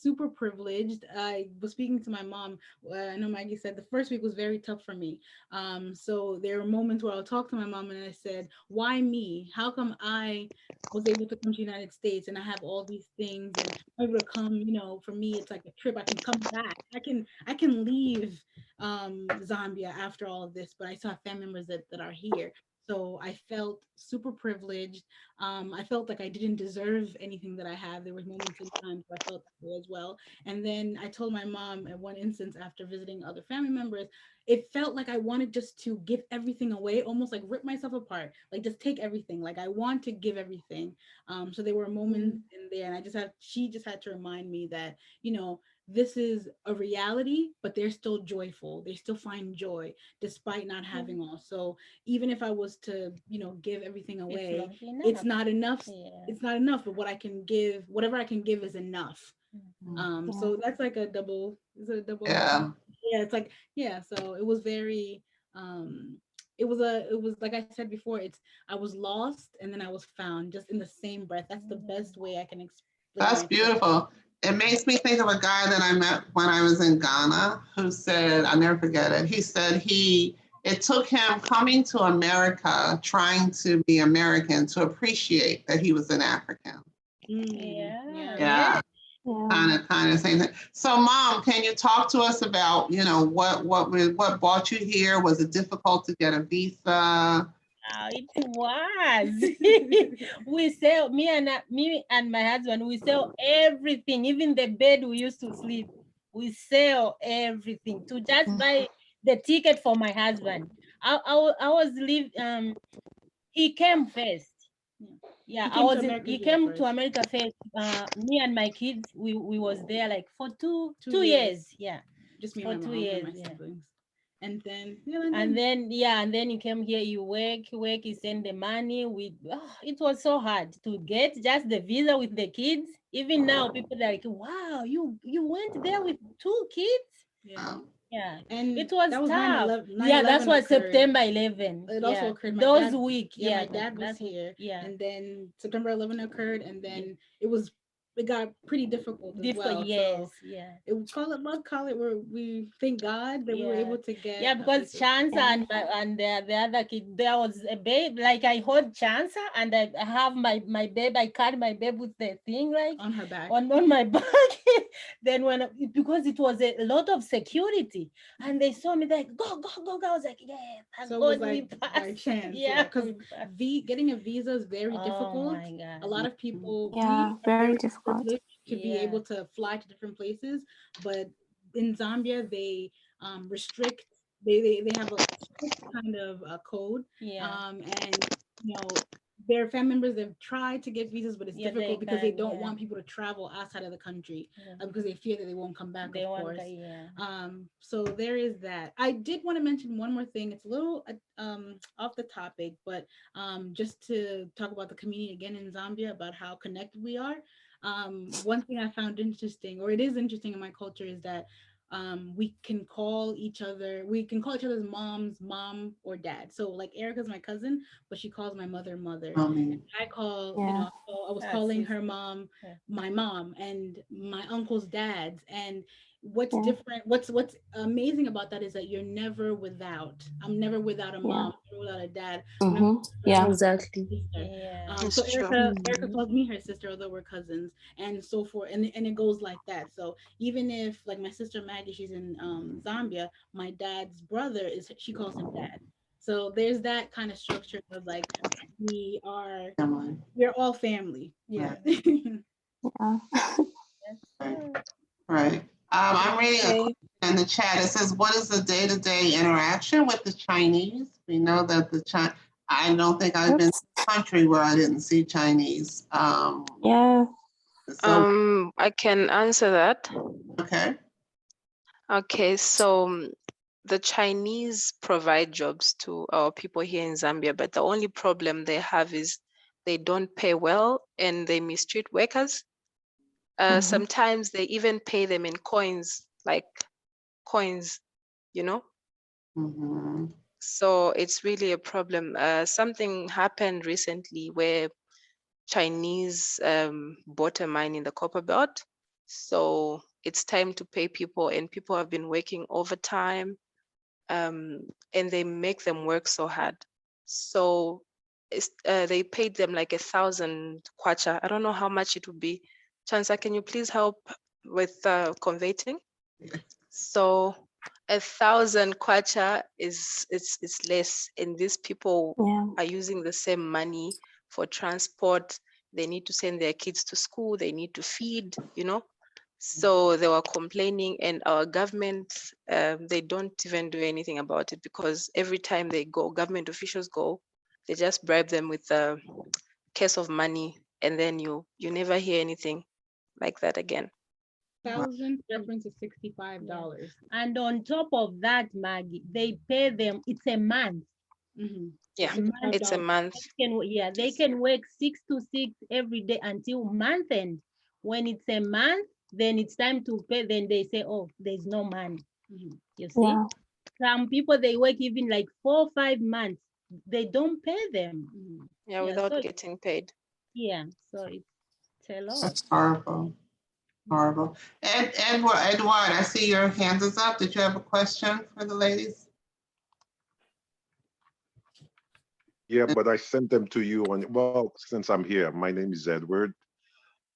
super privileged. I was speaking to my mom. I know Maggie said the first week was very tough for me. So there were moments where I'll talk to my mom and I said, why me? How come I was able to come to the United States and I have all these things and I'm able to come, you know, for me, it's like a trip. I can come back. I can leave Zambia after all of this, but I still have family members that are here. So I felt super privileged. I felt like I didn't deserve anything that I have. There was moments in time where I felt that way as well. And then I told my mom at one instance after visiting other family members, it felt like I wanted just to give everything away, almost like rip myself apart, like just take everything. Like I want to give everything. So there were moments in there, and she just had to remind me that, you know, this is a reality, but they're still joyful. They still find joy despite not having all. So even if I was to, you know, give everything away, it's not enough. It's not enough, but what I can give, whatever I can give is enough. So that's like a double, is it a double? Yeah. Yeah, it's like, yeah, so it was very, it was like I said before, I was lost and then I was found just in the same breath. That's the best way I can explain. That's beautiful. It makes me think of a guy that I met when I was in Ghana who said, I'll never forget it. He said it took him coming to America, trying to be American, to appreciate that he was an African. Yeah. Kind of same thing. So, Mom, can you talk to us about, you know, what brought you here? Was it difficult to get a visa? It was. We sell, me and my husband, we sell everything, even the bed we used to sleep. We sell everything to just buy the ticket for my husband. I was he came first. Yeah, he came to America first. Me and my kids, we was there like for two years. Yeah, just me for and my 2 mom years. and my siblings. And then and then he came here, you work, he send the money. It was so hard to get just the visa with the kids. Even now, people are like, wow, you went there with 2 kids? Yeah, and it was tough. That's what September 11. It also occurred those week. My dad was here. And then September 11 occurred, and then it got pretty difficult as well. Yes, so it would call it where we thank God that we were able to get. Because Chansa and the other kid, there was a babe, like I hold Chansa and I have my babe, I carry my babe with the thing like on her back, on my back. Then because it was a lot of security and they saw me like go. I was like, thank so God it was like by chance. Because getting a visa is very difficult. My God. A lot of people very difficult to be able to fly to different places, but in Zambia they restrict. They have a strict kind of code. And you know, their family members have tried to get visas, but it's difficult because they don't want people to travel outside of the country because they fear that they won't come back. Of course. So there is that. I did want to mention one more thing. It's a little off the topic, but just to talk about the community again in Zambia, about how connected we are. One thing I found interesting, or it is interesting in my culture, is that we can call each other's mom or dad. So like Erica's my cousin, but she calls my mother. I call, you know, so I was calling her mom my mom, and my uncle's dads. And what's different, what's amazing about that is that I'm never without a mom, never without a dad. Exactly. So Erica calls me her sister, although we're cousins, and so forth, and it goes like that. So even if like my sister Maggie, she's in Zambia, my dad's brother she calls him dad. So there's that kind of structure of like we're all family. Right. I'm reading in the chat. It says, what is the day-to-day interaction with the Chinese? We know that I don't think I've been to a country where I didn't see Chinese. I can answer that. Okay, so the Chinese provide jobs to our people here in Zambia, but the only problem they have is they don't pay well and they mistreat workers. Sometimes they even pay them in coins, you know? So it's really a problem. Something happened recently where Chinese bought a mine in the copper belt, So it's time to pay people, and people have been working overtime, and they make them work so hard. So they paid them like 1,000 kwacha. I don't know how much it would be. Chansa, can you please help with converting? So 1,000 kwacha is it's less, and these people Yeah. are using the same money for transport. They need to send their kids to school. They need to feed, you know. So they were complaining, and our government, they don't even do anything about it, because every time they go, government officials go, they just bribe them with a case of money, and then you never hear anything like that again. 1,000 reference is $65. And on top of that, Maggie, they pay them, it's a month. Mhm. Yeah, $65. it's a month. They can work 6 to 6 every day until month end. When it's a month, then it's time to pay. Then they say, oh, there's no money. Mhm. You see? Yeah. Some people, they work even like 4 or 5 months. They don't pay them. Mhm. Yeah, Yeah, without so getting paid. yeah, so it's a lot. That's horrible. Horrible. Edward, I see your hand is up. Did you have a question for the ladies? Yeah, but I sent them to you on, well, since I'm here, my name is Edward,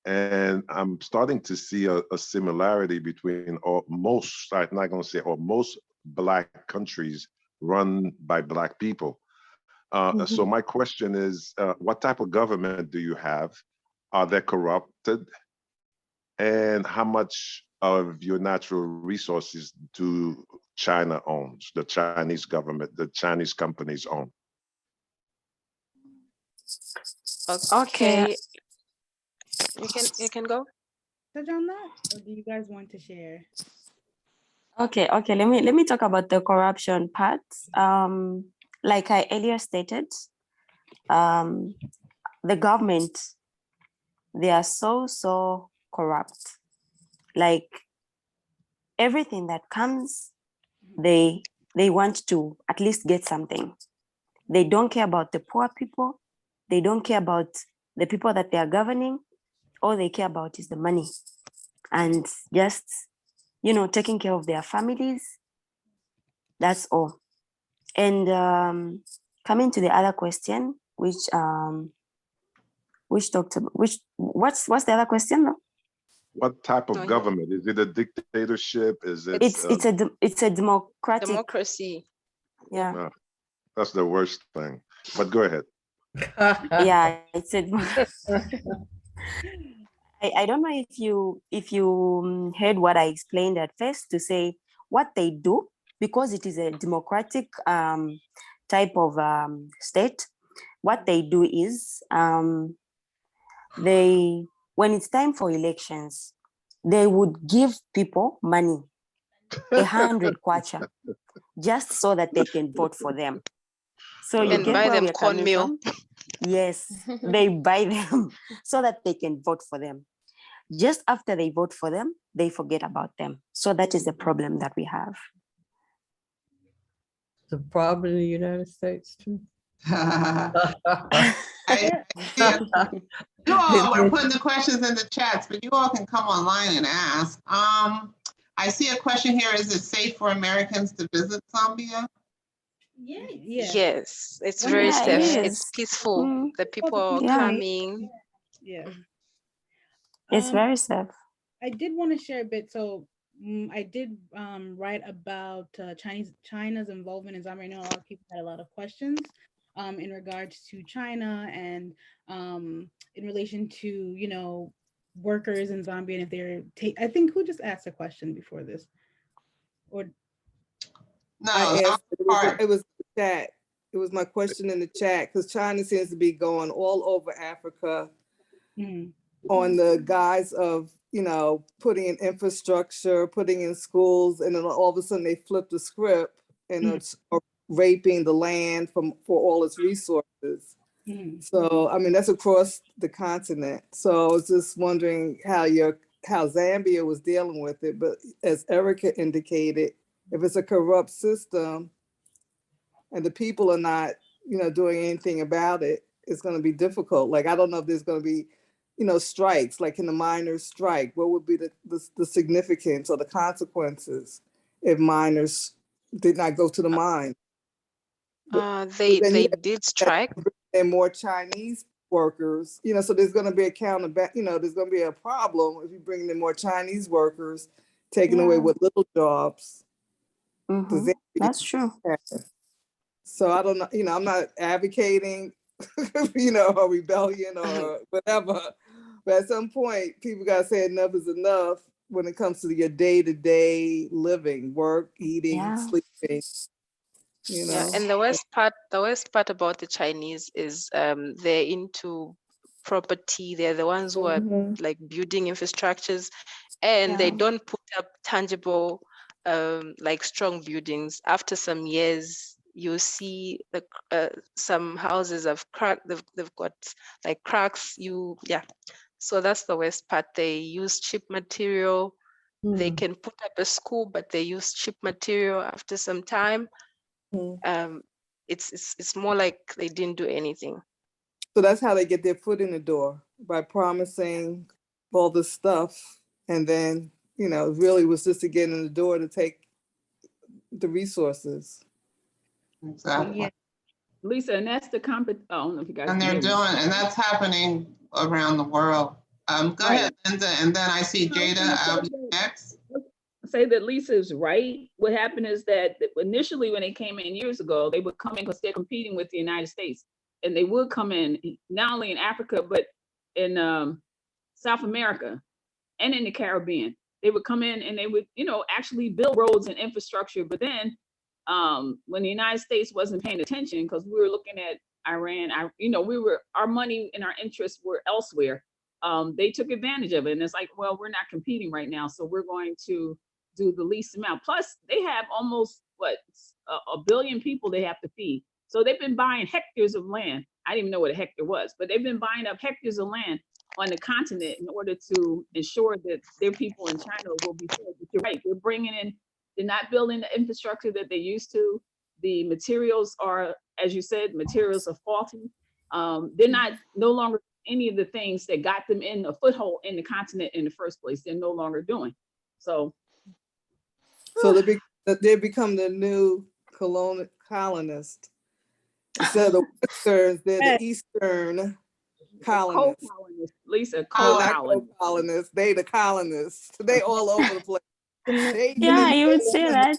and I'm starting to see a similarity between most, I'm not going to say all, most Black countries run by Black people. So my question is, what type of government do you have? Are they corrupted? And how much of your natural resources do China owns, the Chinese government, the Chinese companies own? Okay, you can go. Touch on that, or do you guys want to share? Okay, let me talk about the corruption part. Like I earlier stated, the government, they are so corrupt. Like everything that comes, they want to at least get something. They don't care about the poor people. They don't care about the people that they are governing. All they care about is the money and just, taking care of their families. That's all. And coming to the other question, which talked about, what's the other question? No? What type No, of government? Is it a dictatorship? Is it? It's a democratic. democracy. Yeah. No, that's the worst thing. But go ahead. Yeah, it's a. I don't know if you heard what I explained at first, to say what they do, because it is a democratic type of state. What they do is they, when it's time for elections, they would give people money, 100 kwacha, just so that they can vote for them. So you And get buy where them we're coming cornmeal. from? Yes, they buy them so that they can vote for them. Just after they vote for them, they forget about them. So that is the problem that we have. The problem in the United States too. You all were putting the questions in the chats, but you all can come online and ask. I see a question here. Is it safe for Americans to visit Zambia? Yeah. Yes, it's When very Yeah, safe. it It's is. peaceful. Mm, The people are Yeah. coming. Yeah. it's very safe. I did want to share a bit. So I did write about China's involvement in Zambia. I know a lot of people had a lot of questions in regards to China and in relation to workers in Zambia, and if they're I think who just asked a question before this, or No, I that asked, was hard. it was the chat. It was my question in the chat, because China seems to be going all over Africa Mhm. on the guise of, putting in infrastructure, putting in schools, and then all of a sudden they flip the script and are raping the land for all its resources. Mhm. So, I mean, that's across the continent. So I was just wondering how Zambia was dealing with it. But as Erica indicated, if it's a corrupt system and the people are not, doing anything about it, it's going to be difficult. Like, I don't know if there's going to be strikes, like in the miners' strike? What would be the significance or the consequences if miners did not go to the mine? They did strike. And more Chinese workers, so there's going to be there's going to be a problem if you bring in more Chinese workers, taking away what little jobs. That's true. So I don't know, I'm not advocating, a rebellion or whatever, but at some point people got to say enough is enough when it comes to your day-to-day living, work, eating, sleeping. Yeah, and the worst part about the Chinese is they're into property. They're the ones who are like building infrastructures, and they don't put up tangible like strong buildings. After some years, you see some houses have cracked. They've got like cracks. So that's the worst part. They use cheap material. They can put up a school, but they use cheap material after some time. It's more like they didn't do anything. So that's how they get their foot in the door, by promising all this stuff, and then really was just to get in the door to take the resources. Exactly. Yeah. Lisa, and that's the I don't know if you guys. And they're doing, and that's happening around the world. Go ahead, Linda, and then I see Jada next. Say that Lisa is right. What happened is that initially when they came in years ago, they would come in because they're competing with the United States, and they would come in not only in Africa but in South America and in the Caribbean. They would come in and they would, actually build roads and infrastructure. But then when the United States wasn't paying attention, because we were looking at Iran, our money and our interests were elsewhere. They took advantage of it, and it's like, well, we're not competing right now, so we're going to do the least amount. Plus, they have almost a billion people they have to feed. So they've been buying hectares of land. I didn't even know what a hectare was, but they've been buying up hectares of land on the continent in order to ensure that their people in China will be fed. But you're right, they're not building the infrastructure that they used to. The materials are, as you said, materials are faulty. They're no longer any of the things that got them in a foothold in the continent in the first place. They're no longer doing. So they become the new colonist. Instead of the Westerns, they're the Eastern colonists. Lisa, colonists. They the colonists. They all over the place. You would say that.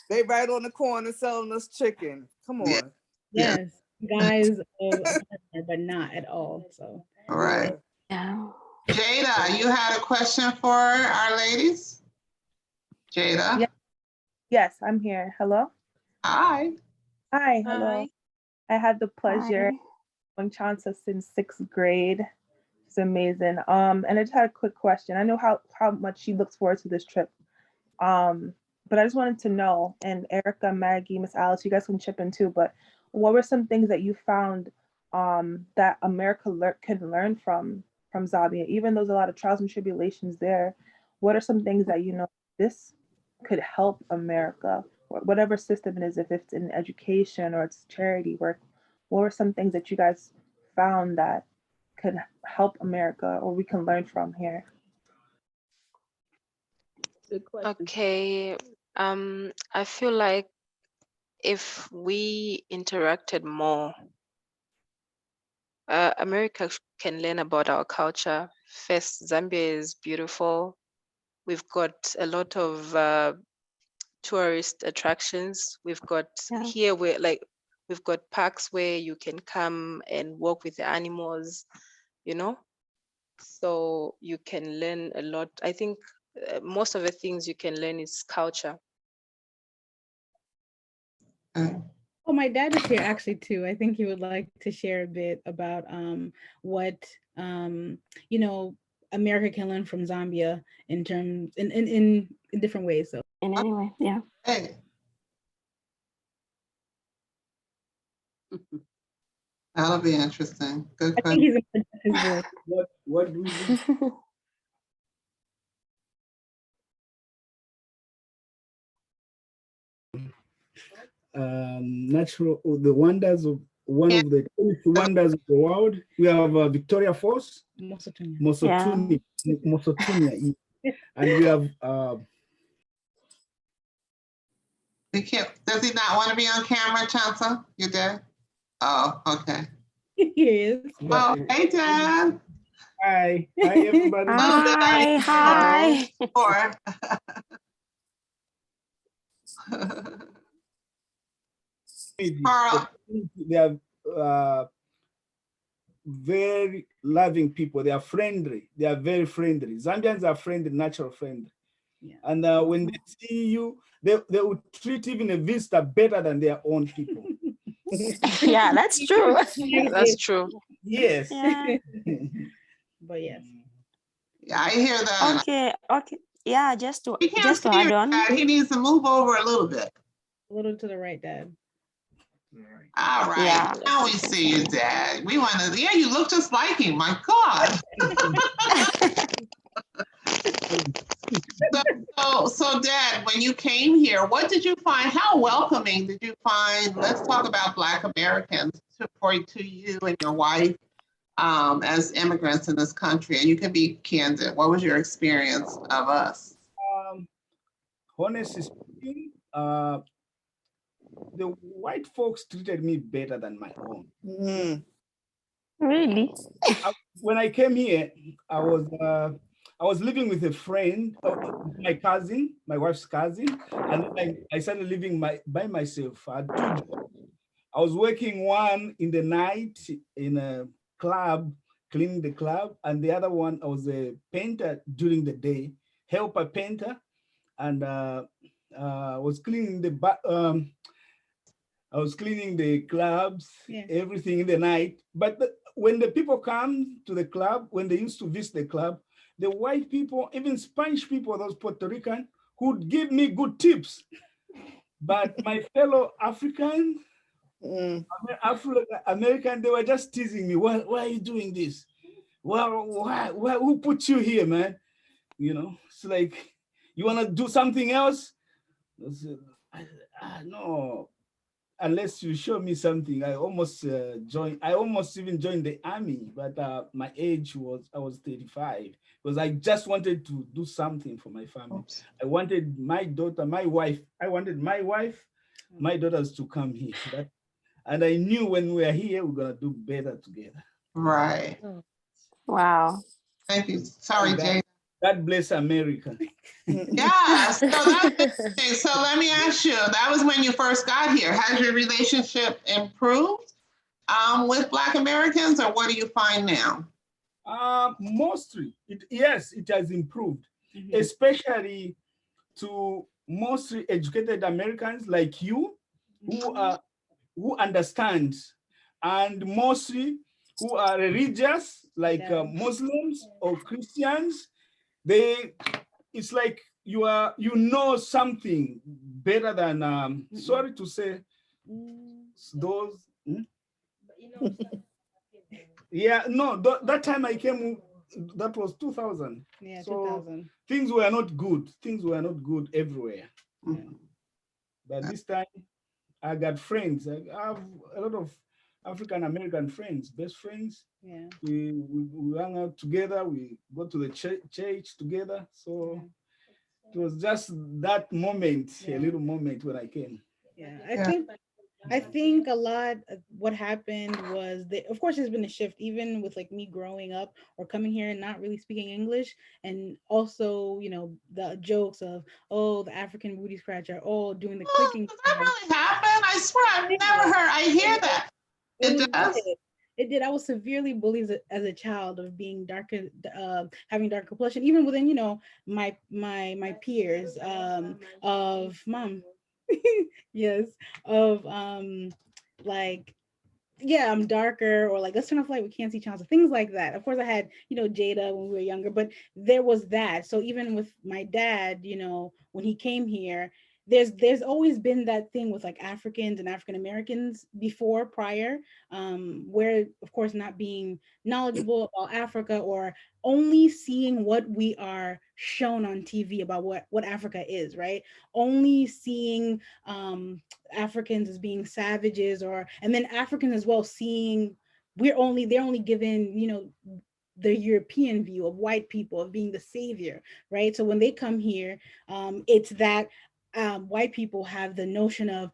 They right on the corner selling us chicken. Come on. Yes, guys, but not at all. So. All right. Yeah. Jada, you had a question for our ladies? Jada? Yes, I'm here. Hello? Hi. Hi, hello. Hi. I had the pleasure of Chansa since 6th grade. It's amazing. And I just had a quick question. I know how much she looks forward to this trip. But I just wanted to know, and Erica, Maggie, Miss Alice, you guys can chip in too, but what were some things that you found that America can learn from Zambia? Even though there's a lot of trials and tribulations there, what are some things that this could help America, whatever system it is, if it's in education or it's charity work? What were some things that you guys found that could help America or we can learn from here? Good question. Okay. I feel like if we interacted more, America can learn about our culture. First, Zambia is beautiful. We've got a lot of tourist attractions. We've got here we've got parks where you can come and walk with the animals, so you can learn a lot. I think most of the things you can learn is culture. Oh, my dad is here actually too. I think he would like to share a bit about what America can learn from Zambia in terms in different ways. So in any way, yeah. Hey. That'll be interesting. Good question. I think he's in his voice. What do we do? Natural, the wonders of one Yeah. of the 20 wonders of the world. We have Victoria Falls, Mosotunya. Mosotunya, and we have We can't, does he not want to be on camera, Chansa? You did? Oh, okay. He is. Oh, hey, Dad. hi everybody. Hi. Or Carl. They are very loving people. They are friendly. They are very friendly. Zambians are friendly, natural friendly. Yeah. And when they see you, they will treat even a visitor better than their own people. Yeah, that's true. That's true. Yes. Yeah. But yes. Yeah, I hear that. Okay. Yeah, just He to can't see add you, on. Dad. He needs to move over a little bit. A little to the right, Dad. All right. Yeah. Now we see you, Dad. We want to, yeah, you look just like him. My God. So, Dad, when you came here, what did you find? How welcoming did you find? Let's talk about Black Americans to you and your wife as immigrants in this country. And you can be candid. What was your experience of us? Honestly speaking, the white folks treated me better than my own. Really? When I came here, I was living with a friend, my cousin, my wife's cousin, and I started living by myself. I had 2 jobs. I was working one in the night in a club, cleaning the club, and the other one I was a painter during the day, helper painter, and was cleaning I was cleaning the clubs, everything in the night. But when the people come to the club, when they used to visit the club, the white people, even Spanish people, those Puerto Rican, who'd give me good tips. But my fellow African, Afro-American, they were just teasing me. Why are you doing this? Well, why, who put you here, man? You know, it's like, you want to do something else? I said, no, unless you show me something. I almost even joined the army, but my age I was 35, because I just wanted to do something for my family. Oops. I wanted my daughters to come here. And I knew when we are here, we're gonna do better together. Right. Wow. Thank you. Sorry, Jay. God bless America. Yeah, so that's interesting. So let me ask you, that was when you first got here. Has your relationship improved with Black Americans, or what do you find now? Mostly, yes, it has improved, especially to mostly educated Americans like you, who understand, and mostly who are religious, like Muslims or Christians. It's like you know something better than sorry to say those. Yeah, no, that time I came, that was 2000. Yeah, so 2000. Things were not good. Things were not good everywhere. Yeah. But this time I got friends. I have a lot of African American friends, best friends. Yeah. We hang out together. We go to the church together. So it was just that moment, a little moment when I came. Yeah, I think a lot of what happened was that, of course, there's been a shift, even with like me growing up or coming here and not really speaking English. And also, you know, the jokes of, oh, the African booty scratcher, oh, doing the clicking. Does that really happen? I swear I've never heard. I hear that. It does. It did. I was severely bullied as a child of being darker, having dark complexion, even within, you know, my peers, of mom. Yes, of like, yeah, I'm darker, or like, let's turn off light, we can't see Chansa, things like that. Of course, I had, you know, Jada when we were younger, but there was that. So even with my dad, you know, when he came here, there's always been that thing with like Africans and African Americans prior, where of course not being knowledgeable about Africa or only seeing what we are shown on TV about what Africa is, right? Only seeing Africans as being savages, and then Africans as well seeing they're only given, the European view of white people of being the savior, right? So when they come here, it's that white people have the notion of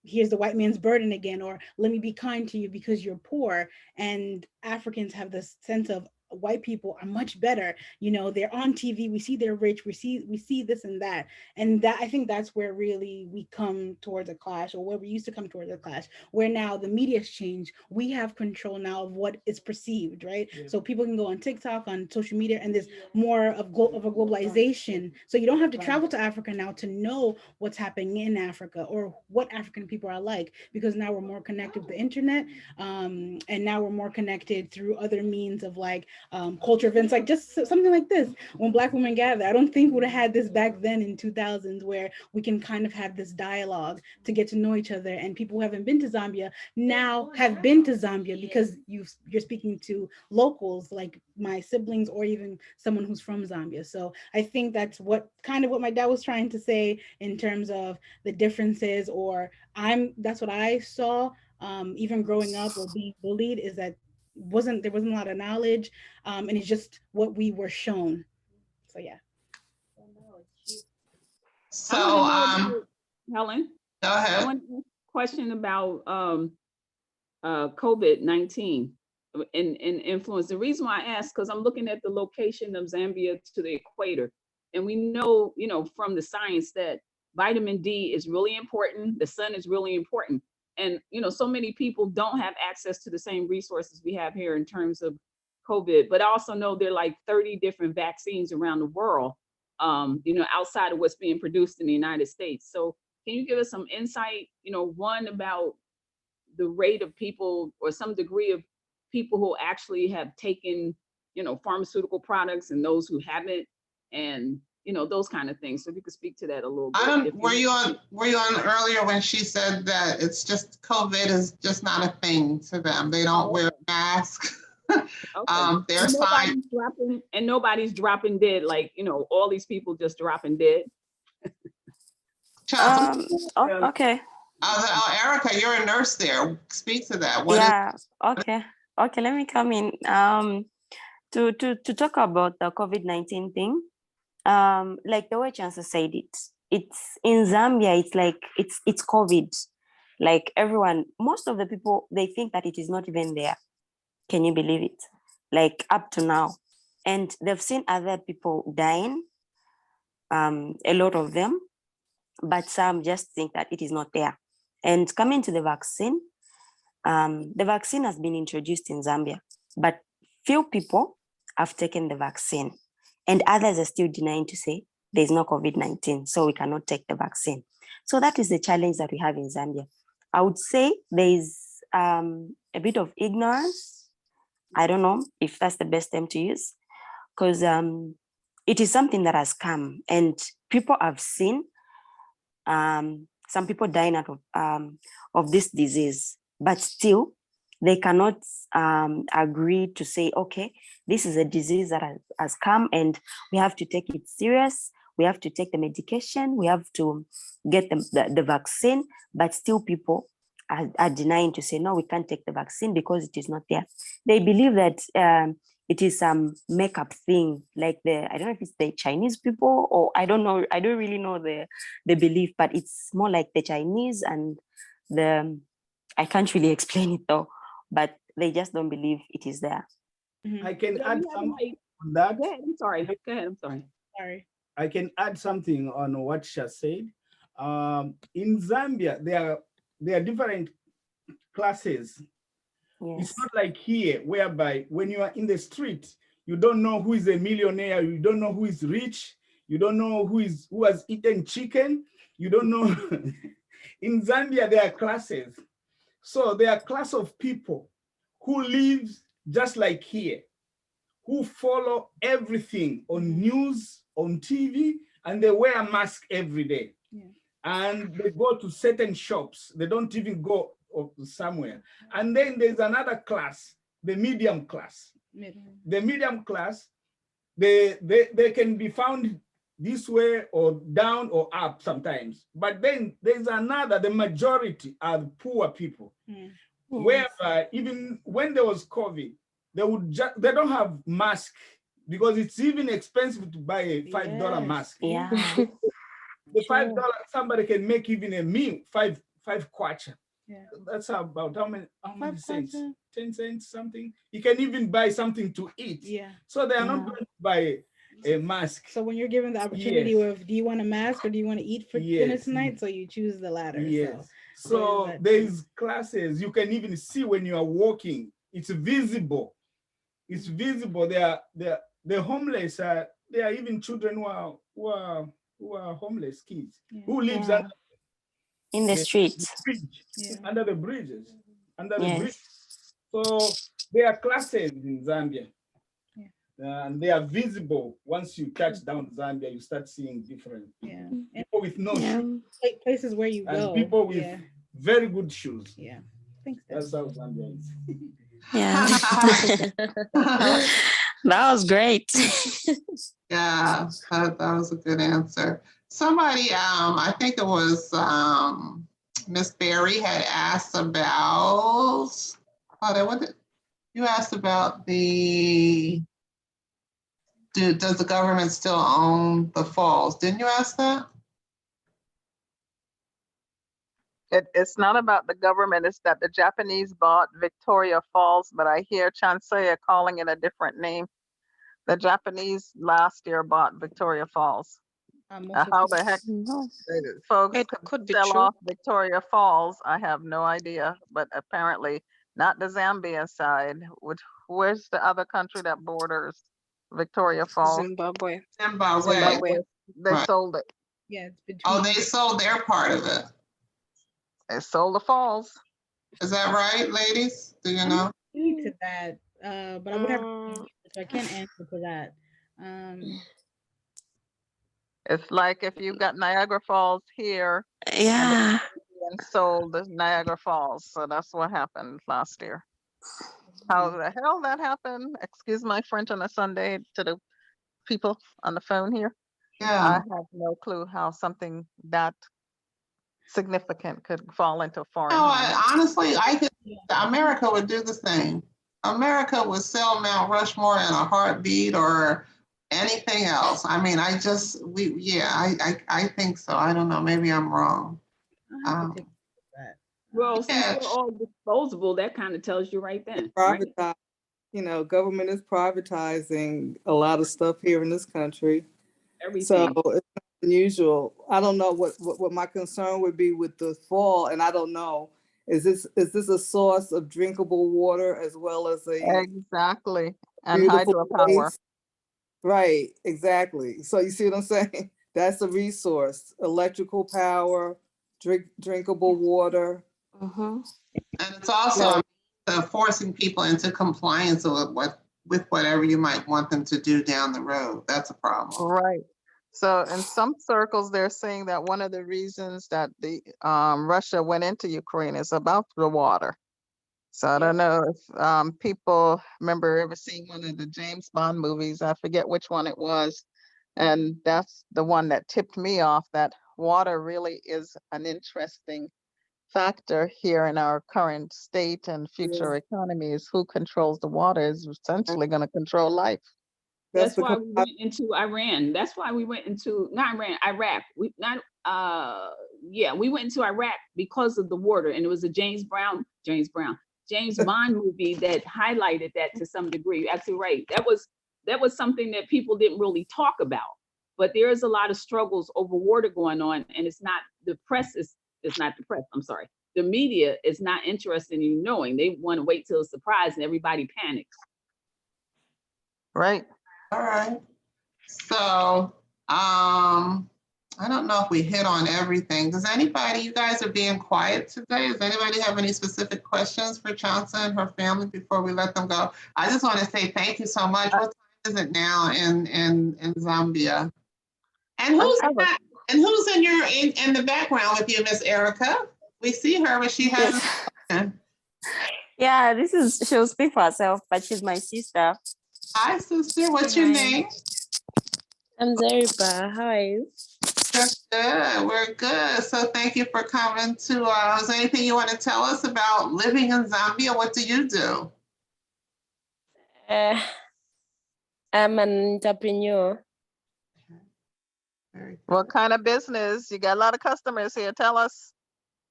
here's the white man's burden again, or let me be kind to you because you're poor. And Africans have this sense of white people are much better, they're on TV, we see they're rich, we see this and that. And that, I think that's where really we come towards a clash, or where we used to come towards a clash, where now the media's changed, we have control now of what is perceived, right? Yeah. So people can go on TikTok, on social media, and there's more of a globalization, so you don't have to travel to Africa now to know what's happening in Africa or what African people are like, because now we're more connected with the internet, and now we're more connected through other means of like culture events, like just something like this, when Black women gather. I don't think we would have had this back then in 2000s, where we can kind of have this dialogue to get to know each other, and people who haven't been to Zambia now have been to Zambia because you're speaking to locals like my siblings or even someone who's from Zambia. So I think that's what my dad was trying to say in terms of the differences, that's what I saw even growing up or being bullied, is that there wasn't a lot of knowledge, and it's just what we were shown. So yeah. So Helen, go ahead. I want a question about COVID-19 and influence. The reason why I ask, because I'm looking at the location of Zambia to the equator, and we know, from the science that vitamin D is really important, the sun is really important. And, so many people don't have access to the same resources we have here in terms of COVID, but I also know there are like 30 different vaccines around the world, outside of what's being produced in the United States. So can you give us some insight, one, about the rate of people or some degree of people who actually have taken, pharmaceutical products and those who haven't, and those kind of things. So if you could speak to that a little bit. Were you on earlier when she said that it's just COVID is just not a thing to them? They don't wear masks. Okay. They're fine. Nobody's dropping dead, like, all these people just dropping dead. Okay. Erica, you're a nurse there. Speak to that. Okay, let me come in. To talk about the COVID-19 thing. Like the way Chansa said it's in Zambia, it's like it's COVID. Like everyone, most of the people, they think that it is not even there. Can you believe it? Like up to now. And they've seen other people dying, a lot of them, but some just think that it is not there. And coming to the vaccine has been introduced in Zambia, but few people have taken the vaccine. And others are still denying to say there's no COVID-19, so we cannot take the vaccine. So that is the challenge that we have in Zambia. I would say there's a bit of ignorance. I don't know if that's the best term to use, because it is something that has come, and people have seen some people dying out of this disease, but still they cannot agree to say, okay, this is a disease that has come and we have to take it serious. We have to take the medication. We have to get the vaccine, but still people are denying to say, no, we can't take the vaccine because it is not there. They believe that it is some makeup thing, like I don't know if it's the Chinese people, or I don't know. I don't really know the belief, but it's more like the Chinese and I can't really explain it though, but they just don't believe it is there. Mm-hmm. I can add something on that. Go ahead, I'm sorry. Go ahead, I'm sorry. Sorry. I can add something on what Sha said. In Zambia, there are different classes. Yes. It's not like here, whereby when you are in the street, you don't know who is a millionaire, you don't know who is rich, you don't know who has eaten chicken, you don't know. In Zambia, there are classes. So there are class of people who live just like here, who follow everything on news, on TV, and they wear a mask every day. Yeah. and they go to certain shops. They don't even go somewhere. And then there's another class, the medium class. The medium class, they can be found this way or down or up sometimes. But then there's another, the majority are poor people, whereby even when there was COVID, they don't have mask because it's even expensive to buy a $5 mask. Yeah. The $5, somebody can make even a meal, five kwacha. Yeah. That's about how many cents? Kwacha. 10 cents, something. You can even buy something to eat. Yeah. So they are not going to buy a mask. So when you're given the opportunity of, do you want a mask or do you want to eat for dinner tonight? So you choose the latter. Yes. So there's classes. You can even see when you are walking. It's visible. It's visible. The homeless. There are even children who are homeless kids who lives in the streets, under the bridges, under the bridge. So there are classes in Zambia, and they are visible. Once you touch down Zambia, you start seeing different people with no shoes, places where you and go, people with very good shoes. Yeah, thanks. That's how Zambia is. Yeah, that was great. Yeah, that was a good answer. Somebody, I think it was Miss Berry had asked about, you asked about does the government still own the falls? Didn't you ask that? It's not about the government, it's that the Japanese bought Victoria Falls, but I hear Chansa calling it a different name. The Japanese last year bought Victoria Falls. How the heck folks could sell off Victoria Falls, I have no idea, but apparently not the Zambia side. Where's the other country that borders Victoria Falls? Zimbabwe. They sold it. Yeah. They sold their part of it. They sold the falls. Is that right, ladies? Do you know? To that, but I would have to, so I can't answer for that. It's like if you got Niagara Falls here, and sold the Niagara Falls. So that's what happened last year. How the hell that happened? Excuse my French on a Sunday to the people on the phone here. Yeah, I have no clue how something that significant could fall into foreign hands. Honestly, America would do the same. America would sell Mount Rushmore in a heartbeat or anything else. I mean, I think so. I don't know. Maybe I'm wrong. Well, since they're all disposable, that kind of tells you right then. Privatize, government is privatizing a lot of stuff here in this country. Everything. So it's not unusual. I don't know what my concern would be with the fall, and I don't know. Is this a source of drinkable water as well as exactly and hydropower? Right, exactly. So you see what I'm saying? That's a resource: electrical power, drinkable water. And it's also forcing people into compliance with whatever you might want them to do down the road. That's a problem. Right. So in some circles, they're saying that one of the reasons that the Russia went into Ukraine is about the water. So I don't know if people remember ever seeing one of the James Bond movies. I forget which one it was. And that's the one that tipped me off that water really is an interesting factor here in our current state and future economies. Who controls the water is essentially going to control life. That's why we went into Iran. That's why we went into Iraq. We went into Iraq because of the water, and it was a James Bond movie that highlighted that to some degree. You're absolutely right. That was something that people didn't really talk about. But there is a lot of struggles over water going on, and it's not the press is not the press. I'm sorry. The media is not interested in knowing. They want to wait till it's a surprise and everybody panics. Right. All right. So I don't know if we hit on everything. Does anybody, you guys are being quiet today. Does anybody have any specific questions for Chansa and her family before we let them go? I just want to say thank you so much. What time is it now in Zambia? And And who's in the background with you, Miss Erica? We see her, but she hasn't. Yes. Yeah, she'll speak for herself, but she's my sister. Hi, sister. What's your Hi. name? I'm Zariba. How are you? We're good. We're good. So thank you for coming to. Is there anything you want to tell us about living in Zambia? What do you do? I'm an entrepreneur. What kind of business? You got a lot of customers here. Tell us.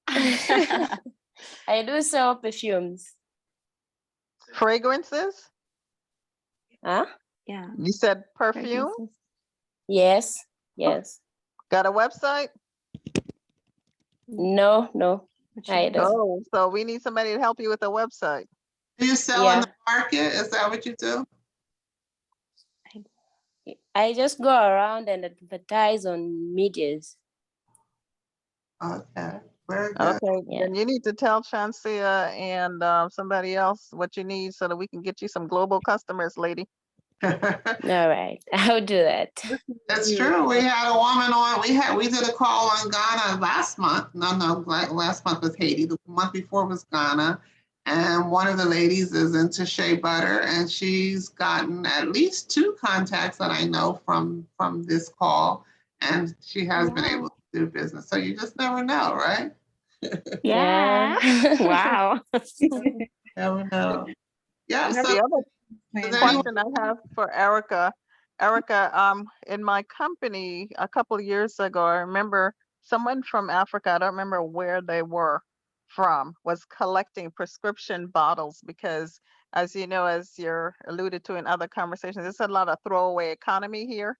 I do sell perfumes. Fragrances? Huh? Yeah. You said perfume? Yes. Yes. Got a website? No. I don't. Oh, so we need somebody to help you with a website. Do you sell in the market? Is that what you do? I just go around and advertise on medias. Okay. Very good. Okay, then you need to tell Chansa and somebody else what you need so that we can get you some global customers, lady. All right, I'll do that. That's true. We had a woman on. We did a call on Ghana last month. No, last month was Haiti. The month before was Ghana. And one of the ladies is into shea butter, and she's gotten at least 2 contacts that I know from this call, and she has been able to do business. So you just never know, right? Yeah. Wow. Never know. Yeah. So The other question I have for Erica. Erica, in my company a couple of years ago, I remember someone from Africa, I don't remember where they were from, was collecting prescription bottles because, as you know, as you're alluded to in other conversations, there's a lot of throwaway economy here.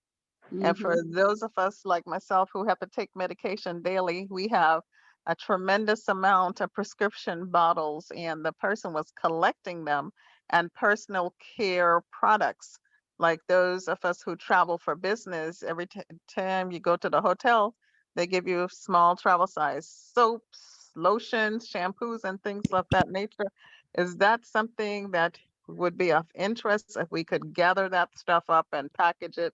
And for those of us like myself who have to take medication daily, we have a tremendous amount of prescription bottles, and the person was collecting them, and personal care products. Like those of us who travel for business, every time you go to the hotel, they give you small travel size soaps, lotions, shampoos, and things of that nature. Is that something that would be of interest if we could gather that stuff up and package it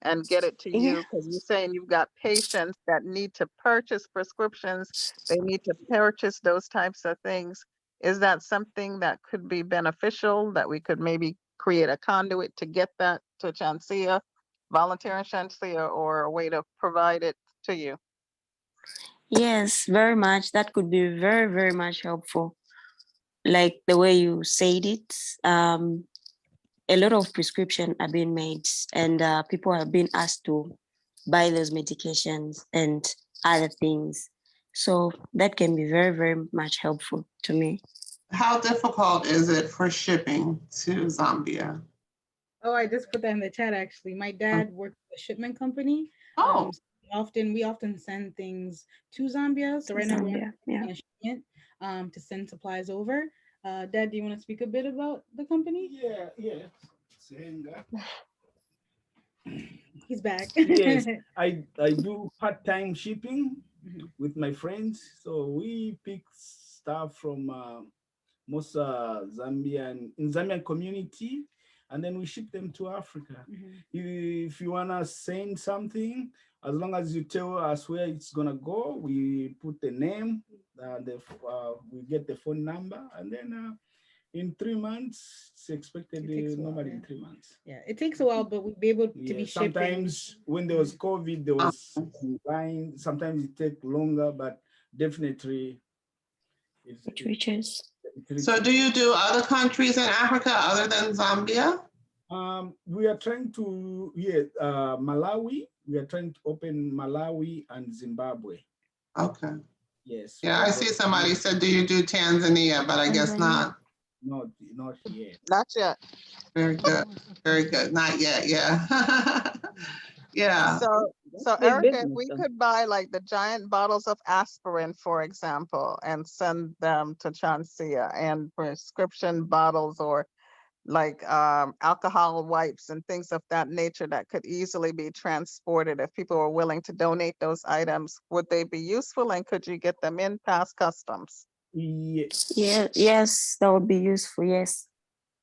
and get it to you? Because you're saying you've got patients that need to purchase prescriptions, they need to purchase those types of things. Is that something that could be beneficial, that we could maybe create a conduit to get that to Chansa, volunteer in Chansa, or a way to provide it to you? Yes, very much. That could be very, very much helpful. Like the way you said it, a lot of prescriptions are being made, and people are being asked to buy those medications and other things. So that can be very, very much helpful to me. how difficult is it for shipping to Zambia? Oh, I just put that in the chat actually. My dad works at a shipment company. Oh. We often send things to Zambia. So right now we're yeah. a shipment to send supplies over. Dad, do you want to speak a bit about the company? Yeah. Saying that. He's back. Yes, I do part-time shipping with my friends. So we pick stuff from most Zambian community, and then we ship them to Africa. If you wanna send something, as long as you tell us where it's gonna go, we put the name, we get the phone number, and then in 3 months, it's expected normally in 3 months. Yeah, it takes a while, but we'll be able to be shipping. Sometimes when there was COVID, there was line. Sometimes it takes longer, but definitely it reaches. So do you do other countries in Africa other than Zambia? We are trying to, Malawi. We are trying to open Malawi and Zimbabwe. Okay. Yes. Yeah, I see somebody said, do you do Tanzania? But I guess not. Not yet. Not yet. Very good. Very good. Not yet. Yeah. Yeah. So Erica, if we could buy like the giant bottles of aspirin, for example, and send them to Chansa, and prescription bottles or like alcohol wipes and things of that nature that could easily be transported, if people were willing to donate those items, would they be useful, and could you get them in past customs? Yes, that would be useful. Yes.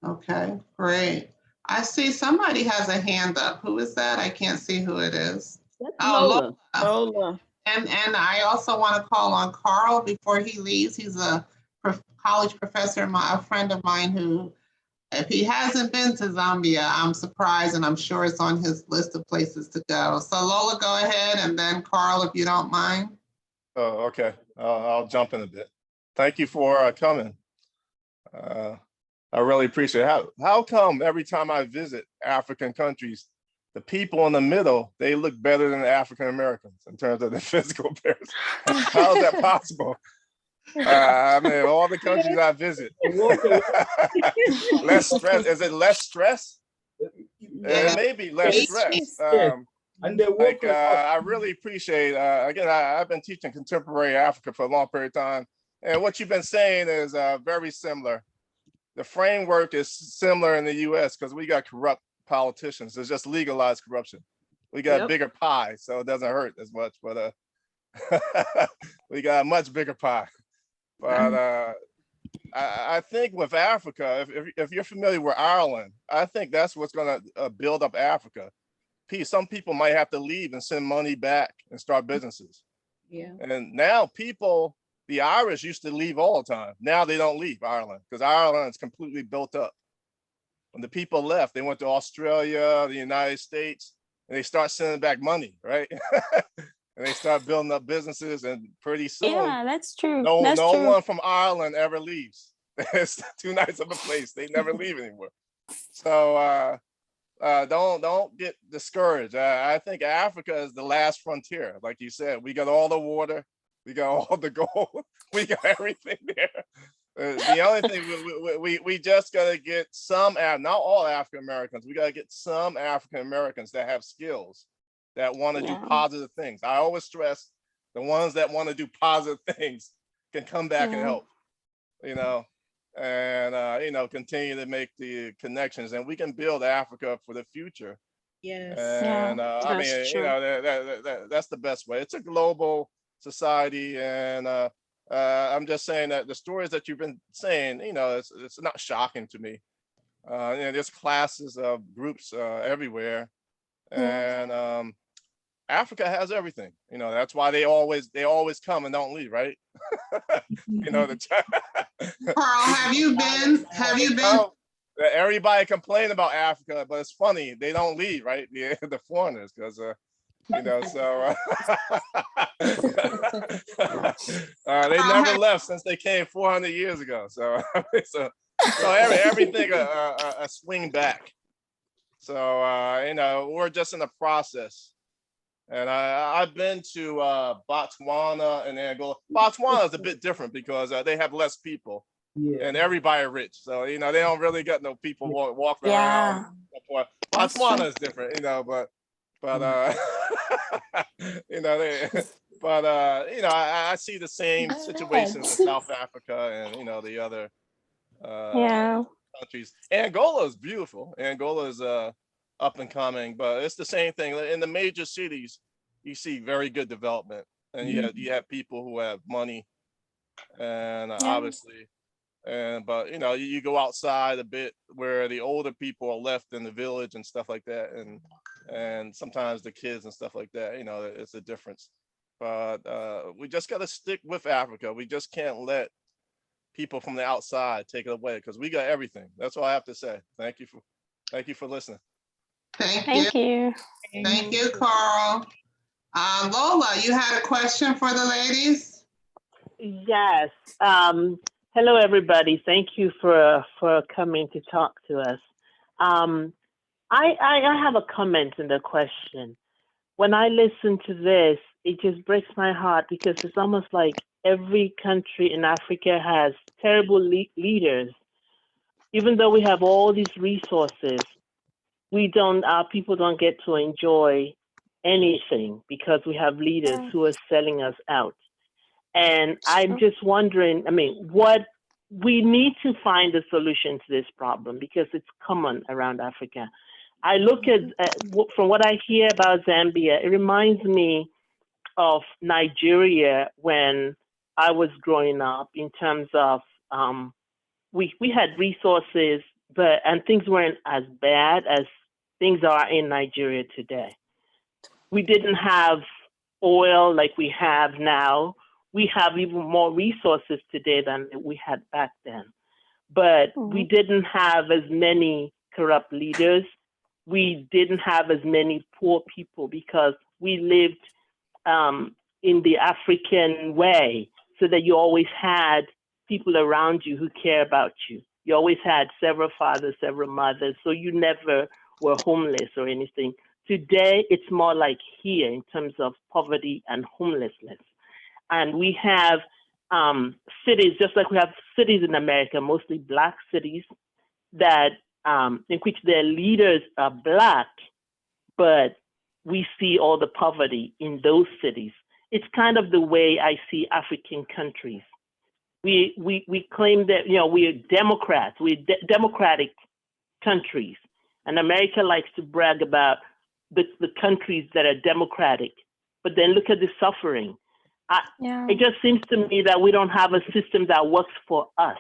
Okay, great. I see somebody has a hand up. Who is that? I can't see who it is. That's Oh, Lola. Lola. And I also want to call on Carl before he leaves. He's a college professor, a friend of mine who, if he hasn't been to Zambia, I'm surprised, and I'm sure it's on his list of places to go. So Lola, go ahead, and then Carl, if you don't mind. Oh, okay. I'll jump in a bit. Thank you for coming. I really appreciate it. How come every time I visit African countries, the people in the middle, they look better than the African Americans in terms of their physical appearance? How is that possible? I mean, all the countries I visit. Less stress. Is it less stress? It may be less stress. I really appreciate, again, I've been teaching contemporary Africa for a long period of time. And what you've been saying is very similar. The framework is similar in the US because we got corrupt politicians. It's just legalized corruption. We got a bigger pie, so it doesn't hurt as much, but we got a much bigger pie. But I think with Africa, if you're familiar with Ireland, I think that's what's gonna build up Africa. Some people might have to leave and send money back and start businesses. Yeah. And now people, the Irish used to leave all the time. Now they don't leave Ireland because Ireland is completely built up. When the people left, they went to Australia, the United States, and they start sending back money, right? And they start building up businesses, and pretty soon, Yeah, that's true. No true. one from Ireland ever leaves. It's too nice of a place. They never leave anymore. So don't get discouraged. I think Africa is the last frontier. Like you said, we got all the water, we got all the gold, we got everything there. The only thing we just got to get some, not all African Americans, we got to get some African Americans that have skills, that want to do positive things. I always stress the ones that want to do positive things can come back and help, and continue to make the connections, and we can build Africa for the future. Yes. And I mean, that's the best way. It's a global society, and I'm just saying that the stories that you've been saying, it's not shocking to me. There's classes of groups everywhere, and Africa has everything. That's why they always come and don't leave, right? Carl, have you been? Everybody complain about Africa, but it's funny, they don't leave, right? The foreigners, because so they never left since they came 400 years ago. So everything a swing back. So we're just in the process. And I've been to Botswana and Angola. Botswana is a bit different because they have less people, and everybody rich. So they don't really get no people walking around. Botswana is different, but I see the same situations in South Africa and the other countries. Angola is beautiful. Angola is up and coming, but it's the same thing in the major cities. You see very good development, and you have people who have money, and obviously, but you go outside a bit where the older people are left in the village and stuff like that, and sometimes the kids and stuff like that. It's a difference. But we just got to stick with Africa. We just can't let people from the outside take it away, because we got everything. That's all I have to say. Thank you for listening. Thank you. Thank you, Carl. Lola, you had a question for the ladies? Yes. Hello, everybody. Thank you for coming to talk to us. I have a comment and a question. When I listen to this, it just breaks my heart, because it's almost like every country in Africa has terrible leaders. Even though we have all these resources, our people don't get to enjoy anything because we have leaders who are selling us out. And I'm just wondering, we need to find a solution to this problem, because it's common around Africa. I look at, from what I hear about Zambia, it reminds me of Nigeria when I was growing up, in terms of, we had resources, and things weren't as bad as things are in Nigeria today. We didn't have oil like we have now. We have even more resources today than we had back then. But we didn't have as many corrupt leaders. We didn't have as many poor people because we lived in the African way, so that you always had people around you who care about you. You always had several fathers, several mothers, so you never were homeless or anything. Today, it's more like here in terms of poverty and homelessness. And we have cities, just like we have cities in America, mostly Black cities, that in which their leaders are Black, but we see all the poverty in those cities. It's kind of the way I see African countries. We claim that, you know, we are Democrats, we're democratic countries. And America likes to brag about the countries that are democratic, but then look at the suffering. It just seems to me that we don't have a system that works for us.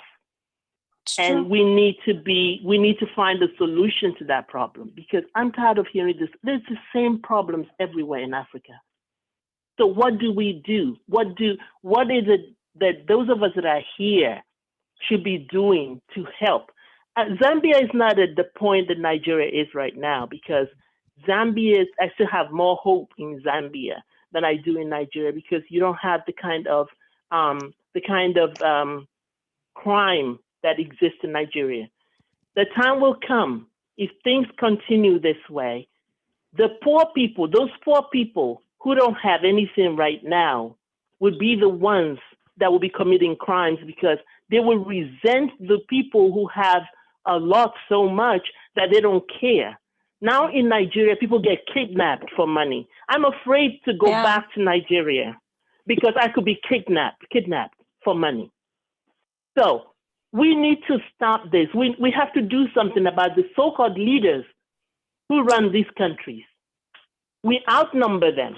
And we need to find a solution to that problem, because I'm tired of hearing this. There's the same problems everywhere in Africa. So what do we do? What is it that those of us that are here should be doing to help? Zambia is not at the point that Nigeria is right now, because I still have more hope in Zambia than I do in Nigeria, because you don't have the kind of crime that exists in Nigeria. The time will come, if things continue this way, the poor people, those poor people who don't have anything right now, would be the ones that will be committing crimes, because they will resent the people who have a lot so much that they don't care. Now in Nigeria, people get kidnapped for money. I'm afraid to go back to Nigeria because I could be kidnapped for money. So we need to stop this. We have to do something about the so-called leaders who run these countries. We outnumber them.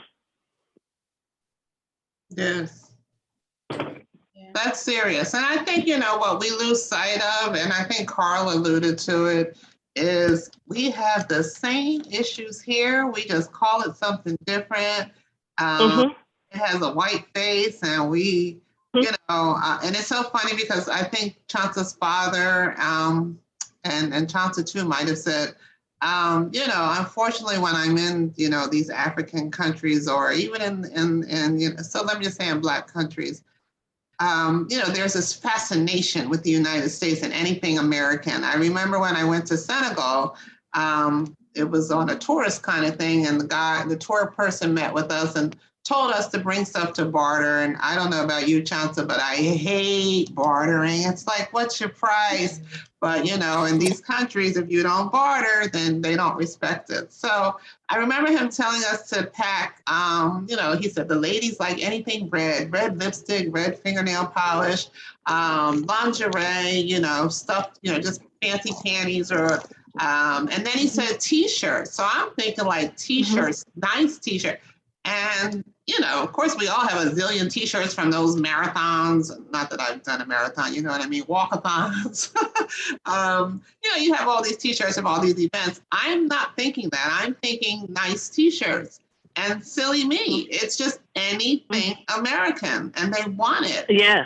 Yes. That's serious. And I think, you know, what we lose sight of, and I think Carl alluded to it, is we have the same issues here. We just call it something different. It has a white face, and we, you know, and it's so funny because I think Chansa's father and Chansa too might have said, you know, unfortunately, when I'm in, you know, these African countries, or even in you know, so let me just say in Black countries, you know, there's this fascination with the United States and anything American. I remember when I went to Senegal, it was on a tourist kind of thing, and the tour person met with us and told us to bring stuff to barter. And I don't know about you, Chansa, but I hate bartering. It's like, what's your price? But, you know, in these countries, if you don't barter, then they don't respect it. So I remember him telling us to pack, you know, he said the ladies like anything red lipstick, red fingernail polish, lingerie, you know, stuff, you know, just fancy panties, or, and then he said t-shirts. So I'm thinking like t-shirts, nice t-shirt. And, you know, of course, we all have a zillion t-shirts from those marathons. Not that I've done a marathon, you know what I mean? Walkathons. You know, you have all these t-shirts of all these events. I'm not thinking that. I'm thinking nice t-shirts. And silly me, it's just anything American, and they want it. Yes.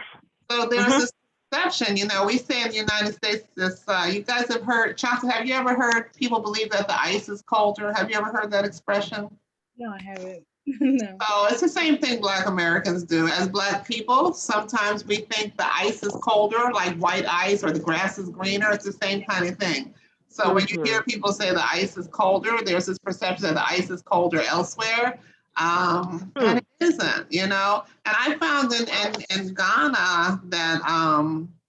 So there's this perception, you know, we say in the United States, this, you guys have heard, Chansa, have you ever heard people believe that the ice is colder? Have you ever heard that expression? No, I haven't. No. Oh, it's the same thing Black Americans do. As Black people, sometimes we think the ice is colder, like white ice, or the grass is greener. It's the same kind of thing. So when you hear people say the ice is colder, there's this perception that the ice is colder elsewhere. And it isn't, you know. And I found in Ghana that,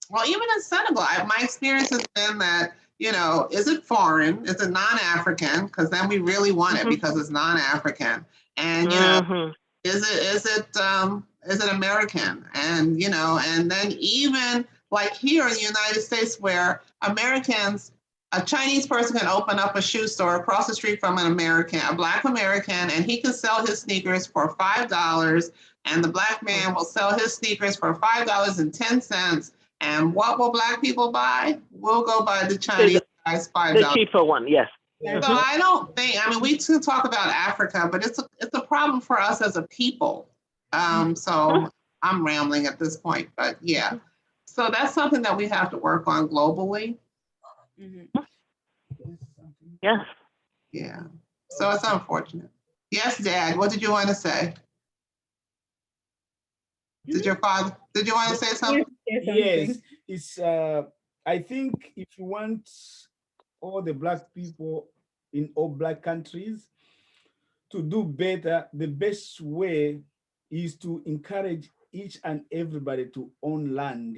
well, even in Senegal, my experience has been that, you know, is it foreign? Is it non-African? Because then we really want it because it's non-African. And, you know, is it American? And, you know, and then even like here in the United States, where Americans, a Chinese person can open up a shoe store across the street from an American, a Black American, and he can sell his sneakers for $5, and the Black man will sell his sneakers for $5.10. And what will Black people buy? We'll go buy the Chinese guy's $5. The cheaper one, yes. So I don't think, I mean, we too talk about Africa, but it's a problem for us as a people. So I'm rambling at this point, but yeah. So that's something that we have to work on globally. Yes. Yeah. So it's unfortunate. Yes, Dad, what did you want to say? Did you want to say something? Yes, it's I think if you want all the Black people in all Black countries to do better, the best way is to encourage each and everybody to own land.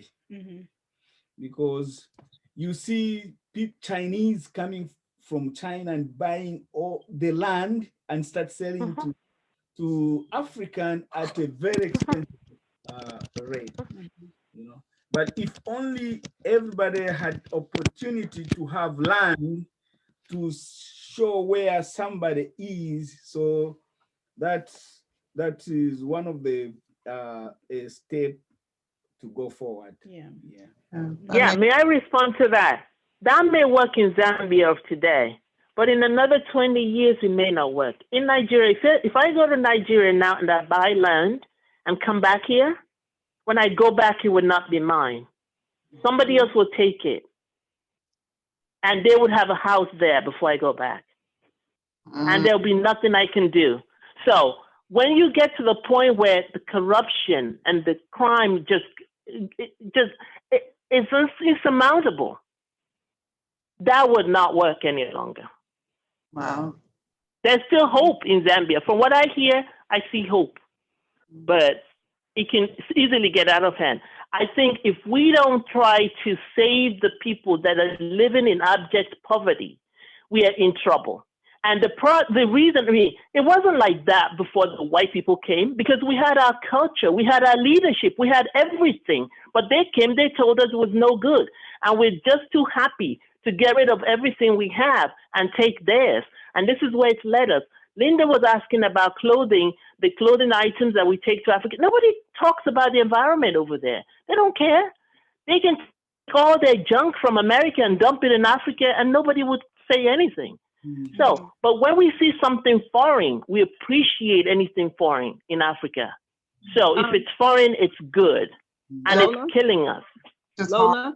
Because you see Chinese coming from China and buying all the land and start selling to African at a very expensive rate. You know, but if only everybody had opportunity to have land to show where somebody is, so that is one of the a step to go forward. Yeah, may I respond to that? That may work in Zambia of today, but in another 20 years, it may not work. In Nigeria, if I go to Nigeria now and I buy land and come back here, when I go back, it would not be mine. Somebody else will take it. And they would have a house there before I go back. And there'll be nothing I can do. So when you get to the point where the corruption and the crime it's insurmountable, that would not work any longer. Wow. There's still hope in Zambia. From what I hear, I see hope. But it can easily get out of hand. I think if we don't try to save the people that are living in abject poverty, we are in trouble. And the reason, it wasn't like that before the white people came, because we had our culture, we had our leadership, we had everything. But they came, they told us it was no good. And we're just too happy to get rid of everything we have and take theirs. And this is where it's led us. Linda was asking about clothing, the clothing items that we take to Africa. Nobody talks about the environment over there. They don't care. They can take all their junk from America and dump it in Africa and nobody would say anything. So, but when we see something foreign, we appreciate anything foreign in Africa. So if it's foreign, it's good. And Lola? it's killing us. Lola,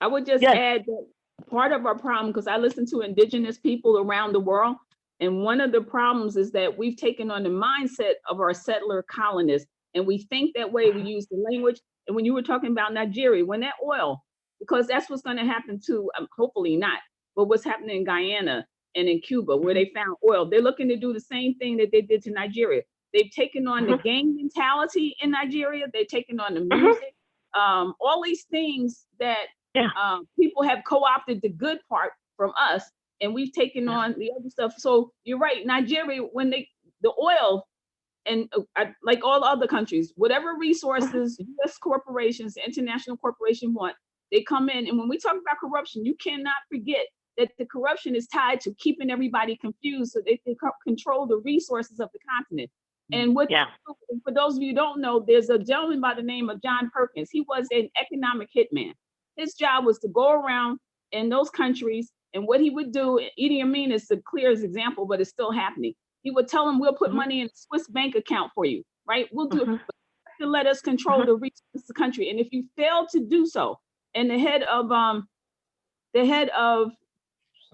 I would just add that part of our problem, because I listen to indigenous people around the world, and one of the problems is that we've taken on the mindset of our settler colonists, and we think that way, we use the language. And when you were talking about Nigeria, when that oil, because that's what's going to happen to, hopefully not, but what's happening in Guyana and in Cuba, where they found oil, they're looking to do the same thing that they did to Nigeria. They've taken on the gang mentality in Nigeria. They've taken on the music, all these things that people have co-opted the good part from us, and we've taken on the other stuff. So you're right, Nigeria, when the oil, and like all other countries, whatever resources U.S. corporations, international corporation want, they come in. And when we talk about corruption, you cannot forget that the corruption is tied to keeping everybody confused so they can control the resources of the continent. And for those of you who don't know, there's a gentleman by the name of John Perkins. He was an economic hitman. His job was to go around in those countries, and what he would do, Idi Amin is the clearest example, but it's still happening. He would tell them, we'll put money in a Swiss bank account for you, right? We'll do it, to let us control the resources of the country. And if you fail to do so, and the head of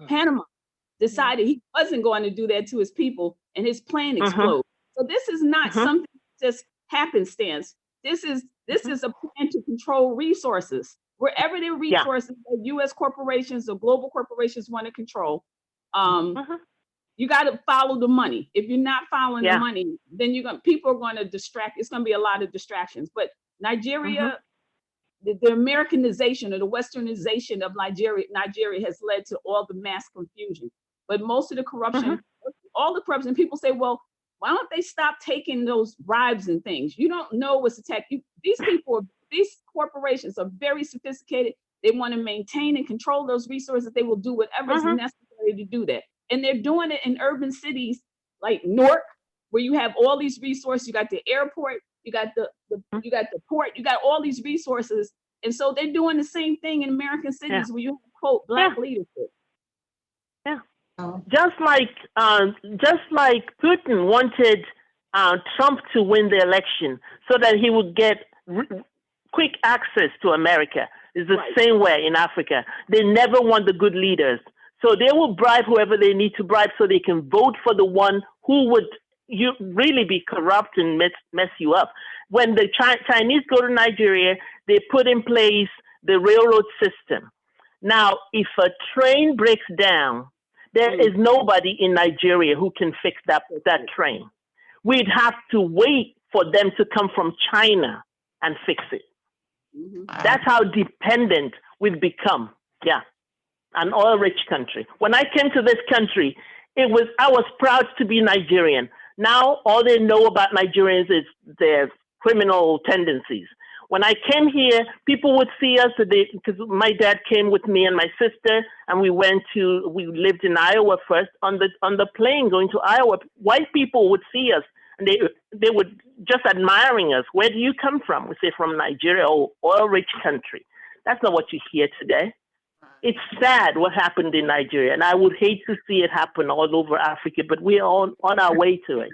Panama decided he wasn't going to do that to his people, and his plane exploded. So this is not something just happenstance. This is a plan to control resources. Wherever the resources that U.S. corporations or global corporations want to control, you got to follow the money. If you're not following the money, then people are going to distract. It's going to be a lot of distractions. But Nigeria, the Americanization or the Westernization of Nigeria has led to all the mass confusion. But most of the corruption, all the corruption, people say, well, why don't they stop taking those bribes and things? You don't know what's attacking. These corporations are very sophisticated. They want to maintain and control those resources. They will do whatever is necessary to do that. And they're doing it in urban cities like Newark, where you have all these resources. You got the airport, you got the port, you got all these resources. And so they're doing the same thing in American cities where you have, quote, Black leadership. Just like Putin wanted Trump to win the election so that he would get quick access to America. It's the same way in Africa. They never want the good leaders. So they will bribe whoever they need to bribe so they can vote for the one who would really be corrupt and mess you up. When the Chinese go to Nigeria, they put in place the railroad system. Now, if a train breaks down, there is nobody in Nigeria who can fix that train. We'd have to wait for them to come from China and fix it. That's how dependent we've become. Yeah, an oil-rich country. When I came to this country, I was proud to be Nigerian. Now, all they know about Nigerians is their criminal tendencies. When I came here, people would see us because my dad came with me and my sister, and we lived in Iowa first. On the plane going to Iowa, white people would see us, and they would just admiring us. Where do you come from? We say from Nigeria, oil-rich country. That's not what you hear today. It's sad what happened in Nigeria, and I would hate to see it happen all over Africa, but we are on our way to it.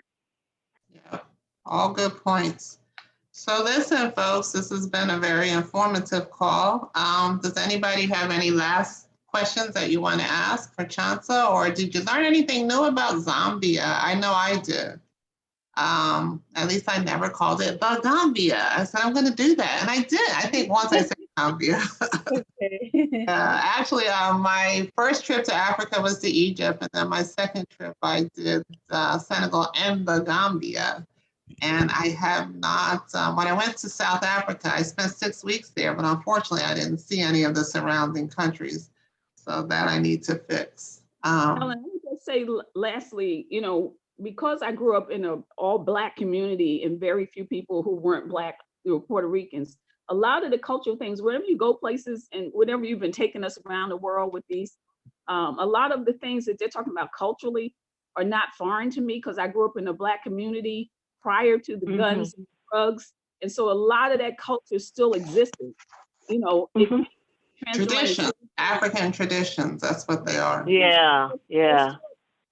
Yeah, all good points. So listen, folks, this has been a very informative call. Does anybody have any last questions that you want to ask for Chansa, or did you learn anything new about Zambia? I know I did. At least I never called it Gambia. I said, I'm going to do that. And I did. I think once I said Gambia. Actually, my first trip to Africa was to Egypt. And then my second trip, I did Senegal and the Gambia. And I have not, when I went to South Africa, I spent 6 weeks there, but unfortunately I didn't see any of the surrounding countries. So that I need to fix. Helen, let me just say lastly, because I grew up in an all Black community and very few people who weren't Black, Puerto Ricans, a lot of the cultural things, wherever you go places and whenever you've been taking us around the world with these, a lot of the things that they're talking about culturally are not foreign to me because I grew up in a Black community prior to the guns and drugs. And so a lot of that culture still existed, Tradition, African traditions, that's what they are. Yeah, yeah.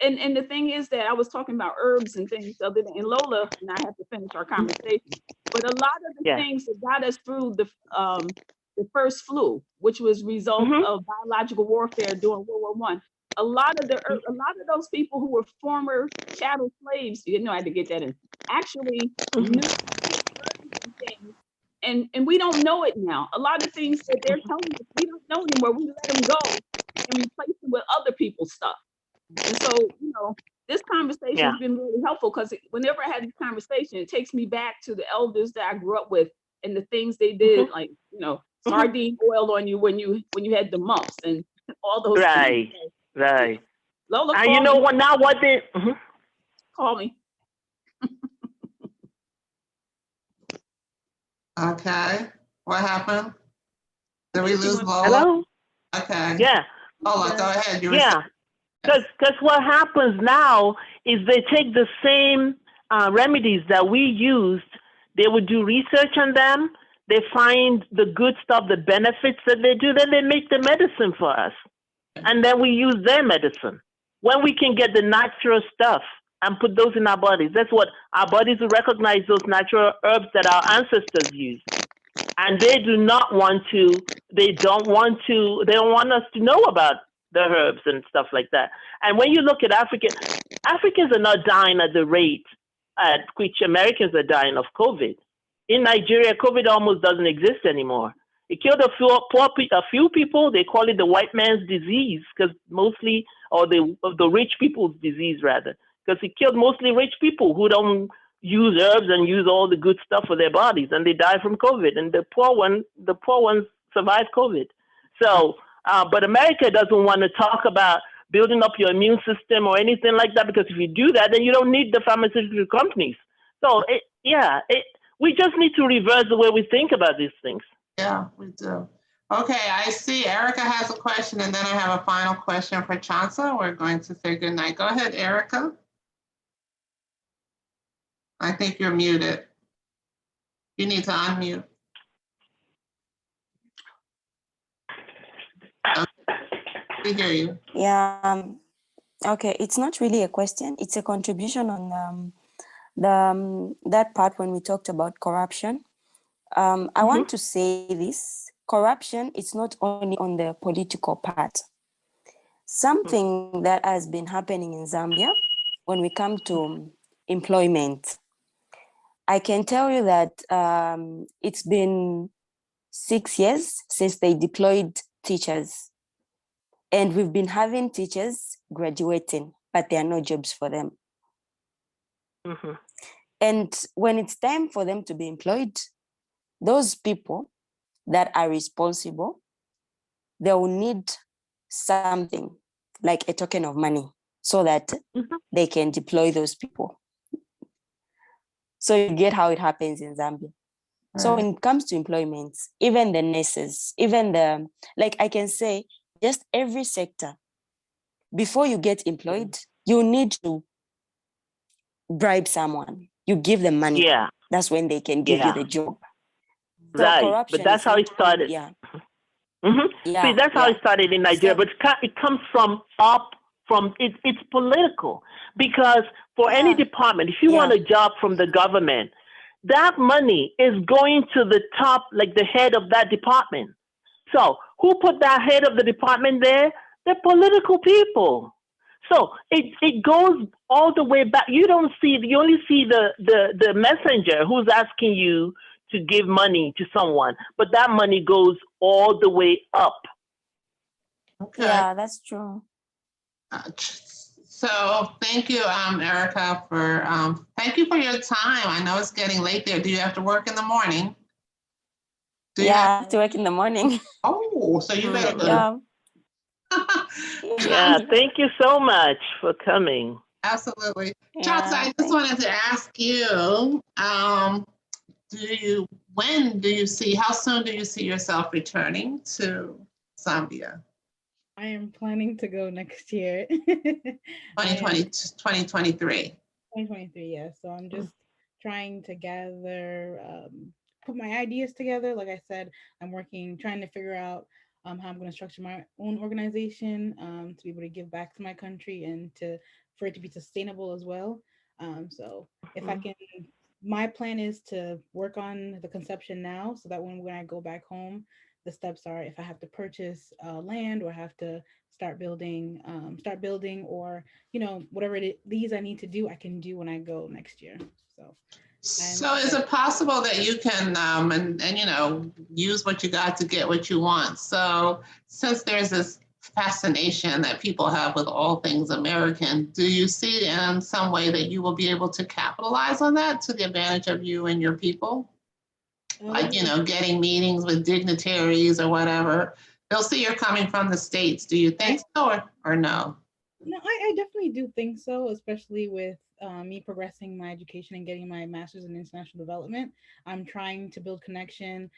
And the thing is that I was talking about herbs and things other than, and Lola, and I have to finish our conversation, but a lot of the things that got us through the first flu, which was result of biological warfare during World War I. A lot of those people who were former chattel slaves, I had to get that in, actually knew things, and we don't know it now. A lot of things that they're telling us, we don't know anymore. We let them go and replace them with other people's stuff. And so, this conversation has been really helpful because whenever I had this conversation, it takes me back to the elders that I grew up with and the things they did, like, sardine oil on you when you had the mumps and all those things. Right. Lola, and you know what? Now what they call me. Okay. What happened? Did we lose Lola? Hello? Okay. Yeah. Lola, go ahead. Because what happens now is they take the same remedies that we used. They would do research on them. They find the good stuff, the benefits that they do. Then they make the medicine for us. And then we use their medicine. When we can get the natural stuff and put those in our bodies, that's what our bodies will recognize, those natural herbs that our ancestors used. And they don't want us to know about the herbs and stuff like that. And when you look at Africa, Africans are not dying at the rate at which Americans are dying of COVID. In Nigeria, COVID almost doesn't exist anymore. It killed a few people. They call it the white man's disease because mostly, or the rich people's disease rather, because it killed mostly rich people who don't use herbs and use all the good stuff for their bodies, and they die from COVID. And the poor ones survive COVID. So, but America doesn't want to talk about building up your immune system or anything like that, because if you do that, then you don't need the pharmaceutical companies. So, we just need to reverse the way we think about these things. Yeah, we do. Okay, I see Erica has a question, and then I have a final question for Chansa. We're going to say goodnight. Go ahead, Erica. I think you're muted. You need to unmute. We hear you. Yeah, Okay, it's not really a question. It's a contribution on that part when we talked about corruption. I want to say this: corruption is not only on the political part. Something that has been happening in Zambia when we come to employment, I can tell you that it's been 6 years since they deployed teachers, and we've been having teachers graduating, but there are no jobs for them. And when it's time for them to be employed, those people that are responsible, they will need something like a token of money so that they can deploy those people. So you get how it happens in Zambia. So when it comes to employment, even the nurses, even the, like I can say, just every sector, before you get employed, you need to bribe someone. You give them money. Yeah. That's when they can give you the job. So Right. corruption But that's is how not it started. Yeah. See, that's how it started in Nigeria, but it comes from up from it's political, because for any department, if you want a job from the government, that money is going to the top, like the head of that department. So who put that head of the department there? The political people. So it goes all the way back. You only see the messenger who's asking you to give money to someone, but that money goes all the way up. Okay. Yeah, that's true. So thank you, Erica, thank you for your time. I know it's getting late there. Do you have to work in the morning? I have to work in the morning. Oh, so you better go. Yeah. Yeah, thank you so much for coming. Absolutely. Chansa, I just wanted to ask you, how soon do you see yourself returning to Zambia? I am planning to go next year. 2023. 2023, yeah. So I'm just trying to put my ideas together. Like I said, I'm trying to figure out how I'm going to structure my own organization to be able to give back to my country and for it to be sustainable as well. So if I can, my plan is to work on the conception now, so that when I go back home, the steps are, if I have to purchase land or have to start building, or whatever these I need to do, I can do when I go next year. So is it possible that you can use what you got to get what you want? So since there's this fascination that people have with all things American, do you see in some way that you will be able to capitalize on that to the advantage of you and your people? Like, getting meetings with dignitaries or whatever. They'll see you're coming from the States. Do you think so or no? No, I definitely do think so, especially with me progressing my education and getting my master's in international development. I'm trying to build connections.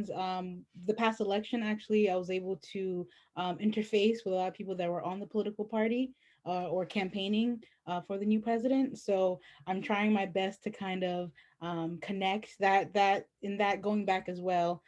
The past election, actually, I was able to interface with a lot of people that were on the political party or campaigning for the new president. So I'm trying my best to kind of connect going back as well,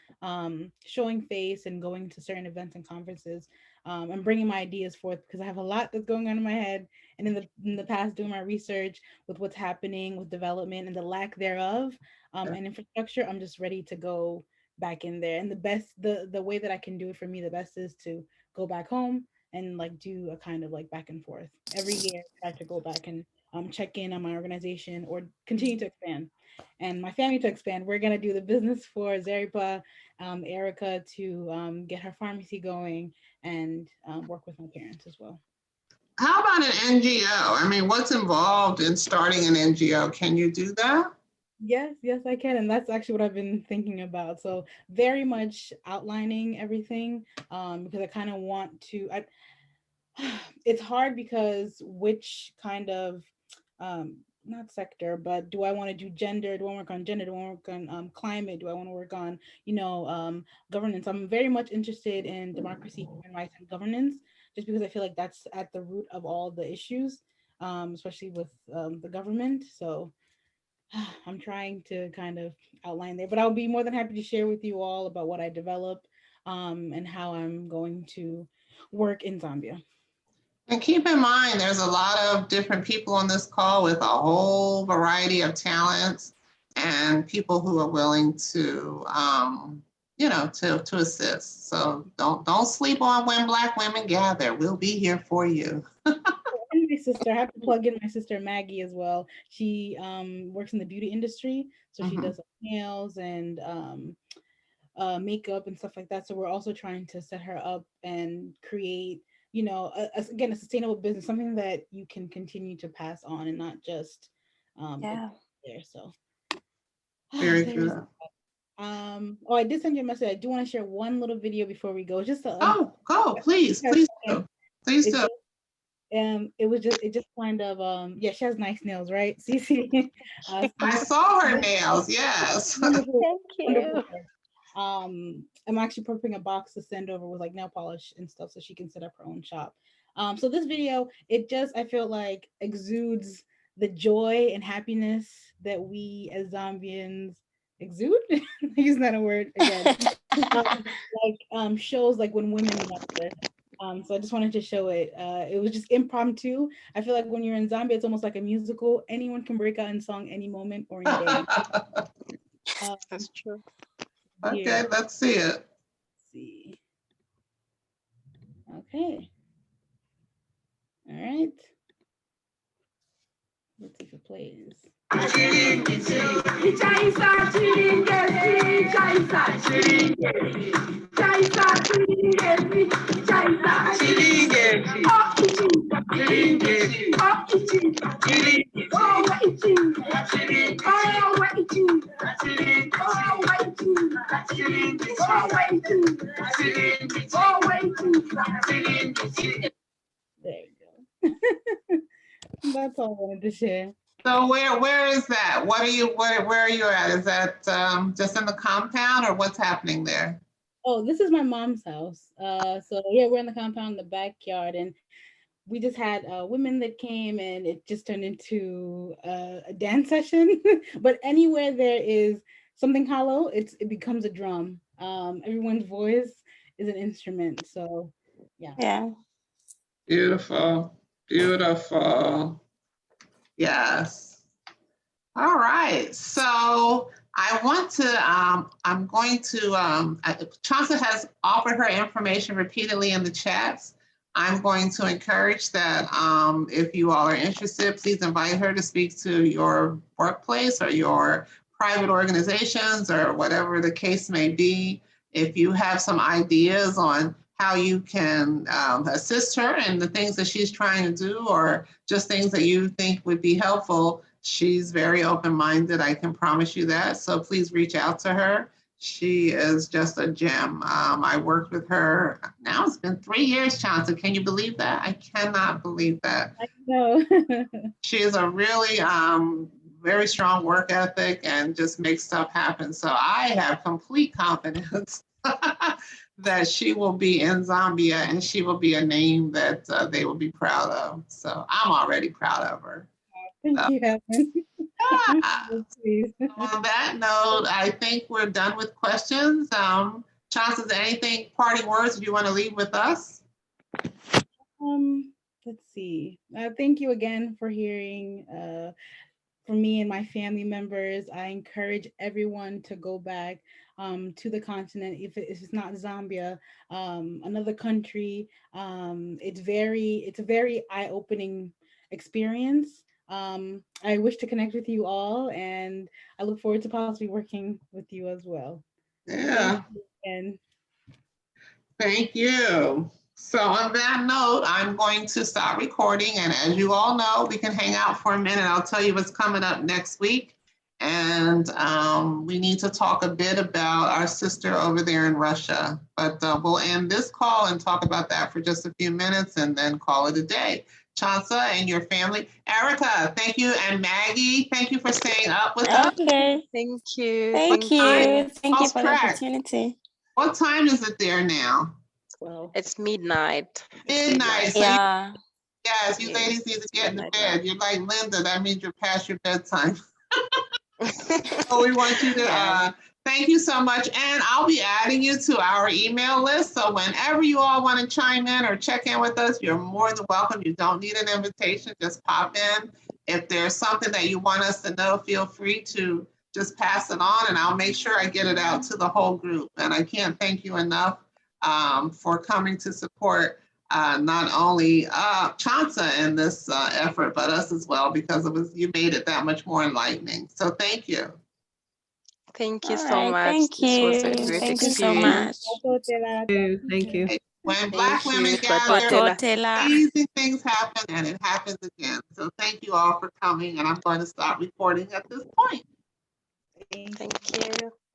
showing face and going to certain events and conferences. I'm bringing my ideas forth because I have a lot that's going on in my head, and in the past doing my research with what's happening with development and the lack thereof, and infrastructure. I'm just ready to go back in there, and the way that I can do it for me the best is to go back home and like do a kind of like back and forth every year. Try to go back and check in on my organization or continue to expand and my family to expand. We're gonna do the business for Zaripa, Erica to get her pharmacy going and work with my parents as well. How about an NGO? I mean, what's involved in starting an NGO? Can you do that? Yes, I can. And that's actually what I've been thinking about. So very much outlining everything because I kind of want to, it's hard because which kind of, not sector, but do I want to do gender? Do I work on gender? Do I work on climate? Do I want to work on, governance? I'm very much interested in democracy, human rights, and governance, just because I feel like that's at the root of all the issues, especially with the government. So I'm trying to kind of outline there, but I'll be more than happy to share with you all about what I develop and how I'm going to work in Zambia. And keep in mind, there's a lot of different people on this call with a whole variety of talents and people who are willing to, to assist. So don't sleep on when Black women gather. We'll be here for you. And my sister, I have to plug in my sister Maggie as well. She works in the beauty industry, so she does nails and makeup and stuff like that. So we're also trying to set her up and create, again, a sustainable business, something that you can continue to pass on and not just there. So Very good. I did send you a message. I do want to share one little video before we go. Just go, please do. It just kind of she has nice nails, right? Cece. I saw her nails, yes. Wonderful, Thank you. wonderful. I'm actually prepping a box to send over with like nail polish and stuff so she can set up her own shop. So this video, I feel like exudes the joy and happiness that we as Zambians exude. Using that a word again. Shows like when women gather. So I just wanted to show it. It was just impromptu. I feel like when you're in Zambia, it's almost like a musical. Anyone can break out in song any moment or any day. That's true. Okay, let's see it. Let's see. Okay. All right. Let's see if it plays. There you go. That's all I wanted to share. So where is that? Where are you at? Is that just in the compound or what's happening there? Oh, this is my mom's house. So yeah, we're in the compound in the backyard, and we just had women that came, and it just turned into a dance session. But anywhere there is something hollow, it becomes a drum. Everyone's voice is an instrument. So yeah. Yeah. Beautiful, beautiful. Yes. All right. So I want to, I'm going to, Chansa has offered her information repeatedly in the chats. I'm going to encourage that if you all are interested, please invite her to speak to your workplace or your private organizations or whatever the case may be. If you have some ideas on how you can assist her in the things that she's trying to do, or just things that you think would be helpful, she's very open-minded, I can promise you that. So please reach out to her. She is just a gem. I worked with her, now it's been 3 years, Chansa. Can you believe that? I cannot believe that. I know. She is a really very strong work ethic and just makes stuff happen. So I have complete confidence that she will be in Zambia and she will be a name that they will be proud of. So I'm already proud of her. Thank you, Helen. On that note, I think we're done with questions. Chansa, is there anything, parting words you want to leave with us? Let's see. Thank you again for hearing from me and my family members. I encourage everyone to go back to the continent, if it's not Zambia, another country. It's a very eye-opening experience. I wish to connect with you all, and I look forward to possibly working with you as well. Yeah. And thank you. So on that note, I'm going to stop recording. And as you all know, we can hang out for a minute. I'll tell you what's coming up next week. And we need to talk a bit about our sister over there in Russia. But we'll end this call and talk about that for just a few minutes and then call it a day. Chansa and your family. Erica, thank you. And Maggie, thank you for staying up with us. Okay. Thank you. Thank you. Thank you for the track. opportunity. What time is it there now? Well, it's midnight. Midnight. So yeah. Yes, you ladies need to get into bed. You're like Linda, that means you're past your bedtime. So we want you to Thank you so much. And I'll be adding you to our email list. So whenever you all want to chime in or check in with us, you're more than welcome. You don't need an invitation, just pop in. If there's something that you want us to know, feel free to just pass it on and I'll make sure I get it out to the whole group. And I can't thank you enough for coming to support not only Chansa in this effort, but us as well, because you made it that much more enlightening. So thank you. Thank you All so right, much. thank This was a you. great Thank you so much. experience. Thank you. When Black Thank women you. gather, Patotela. amazing things happen and it happens again. So thank you all for coming and I'm going to stop recording at this point. Thank you.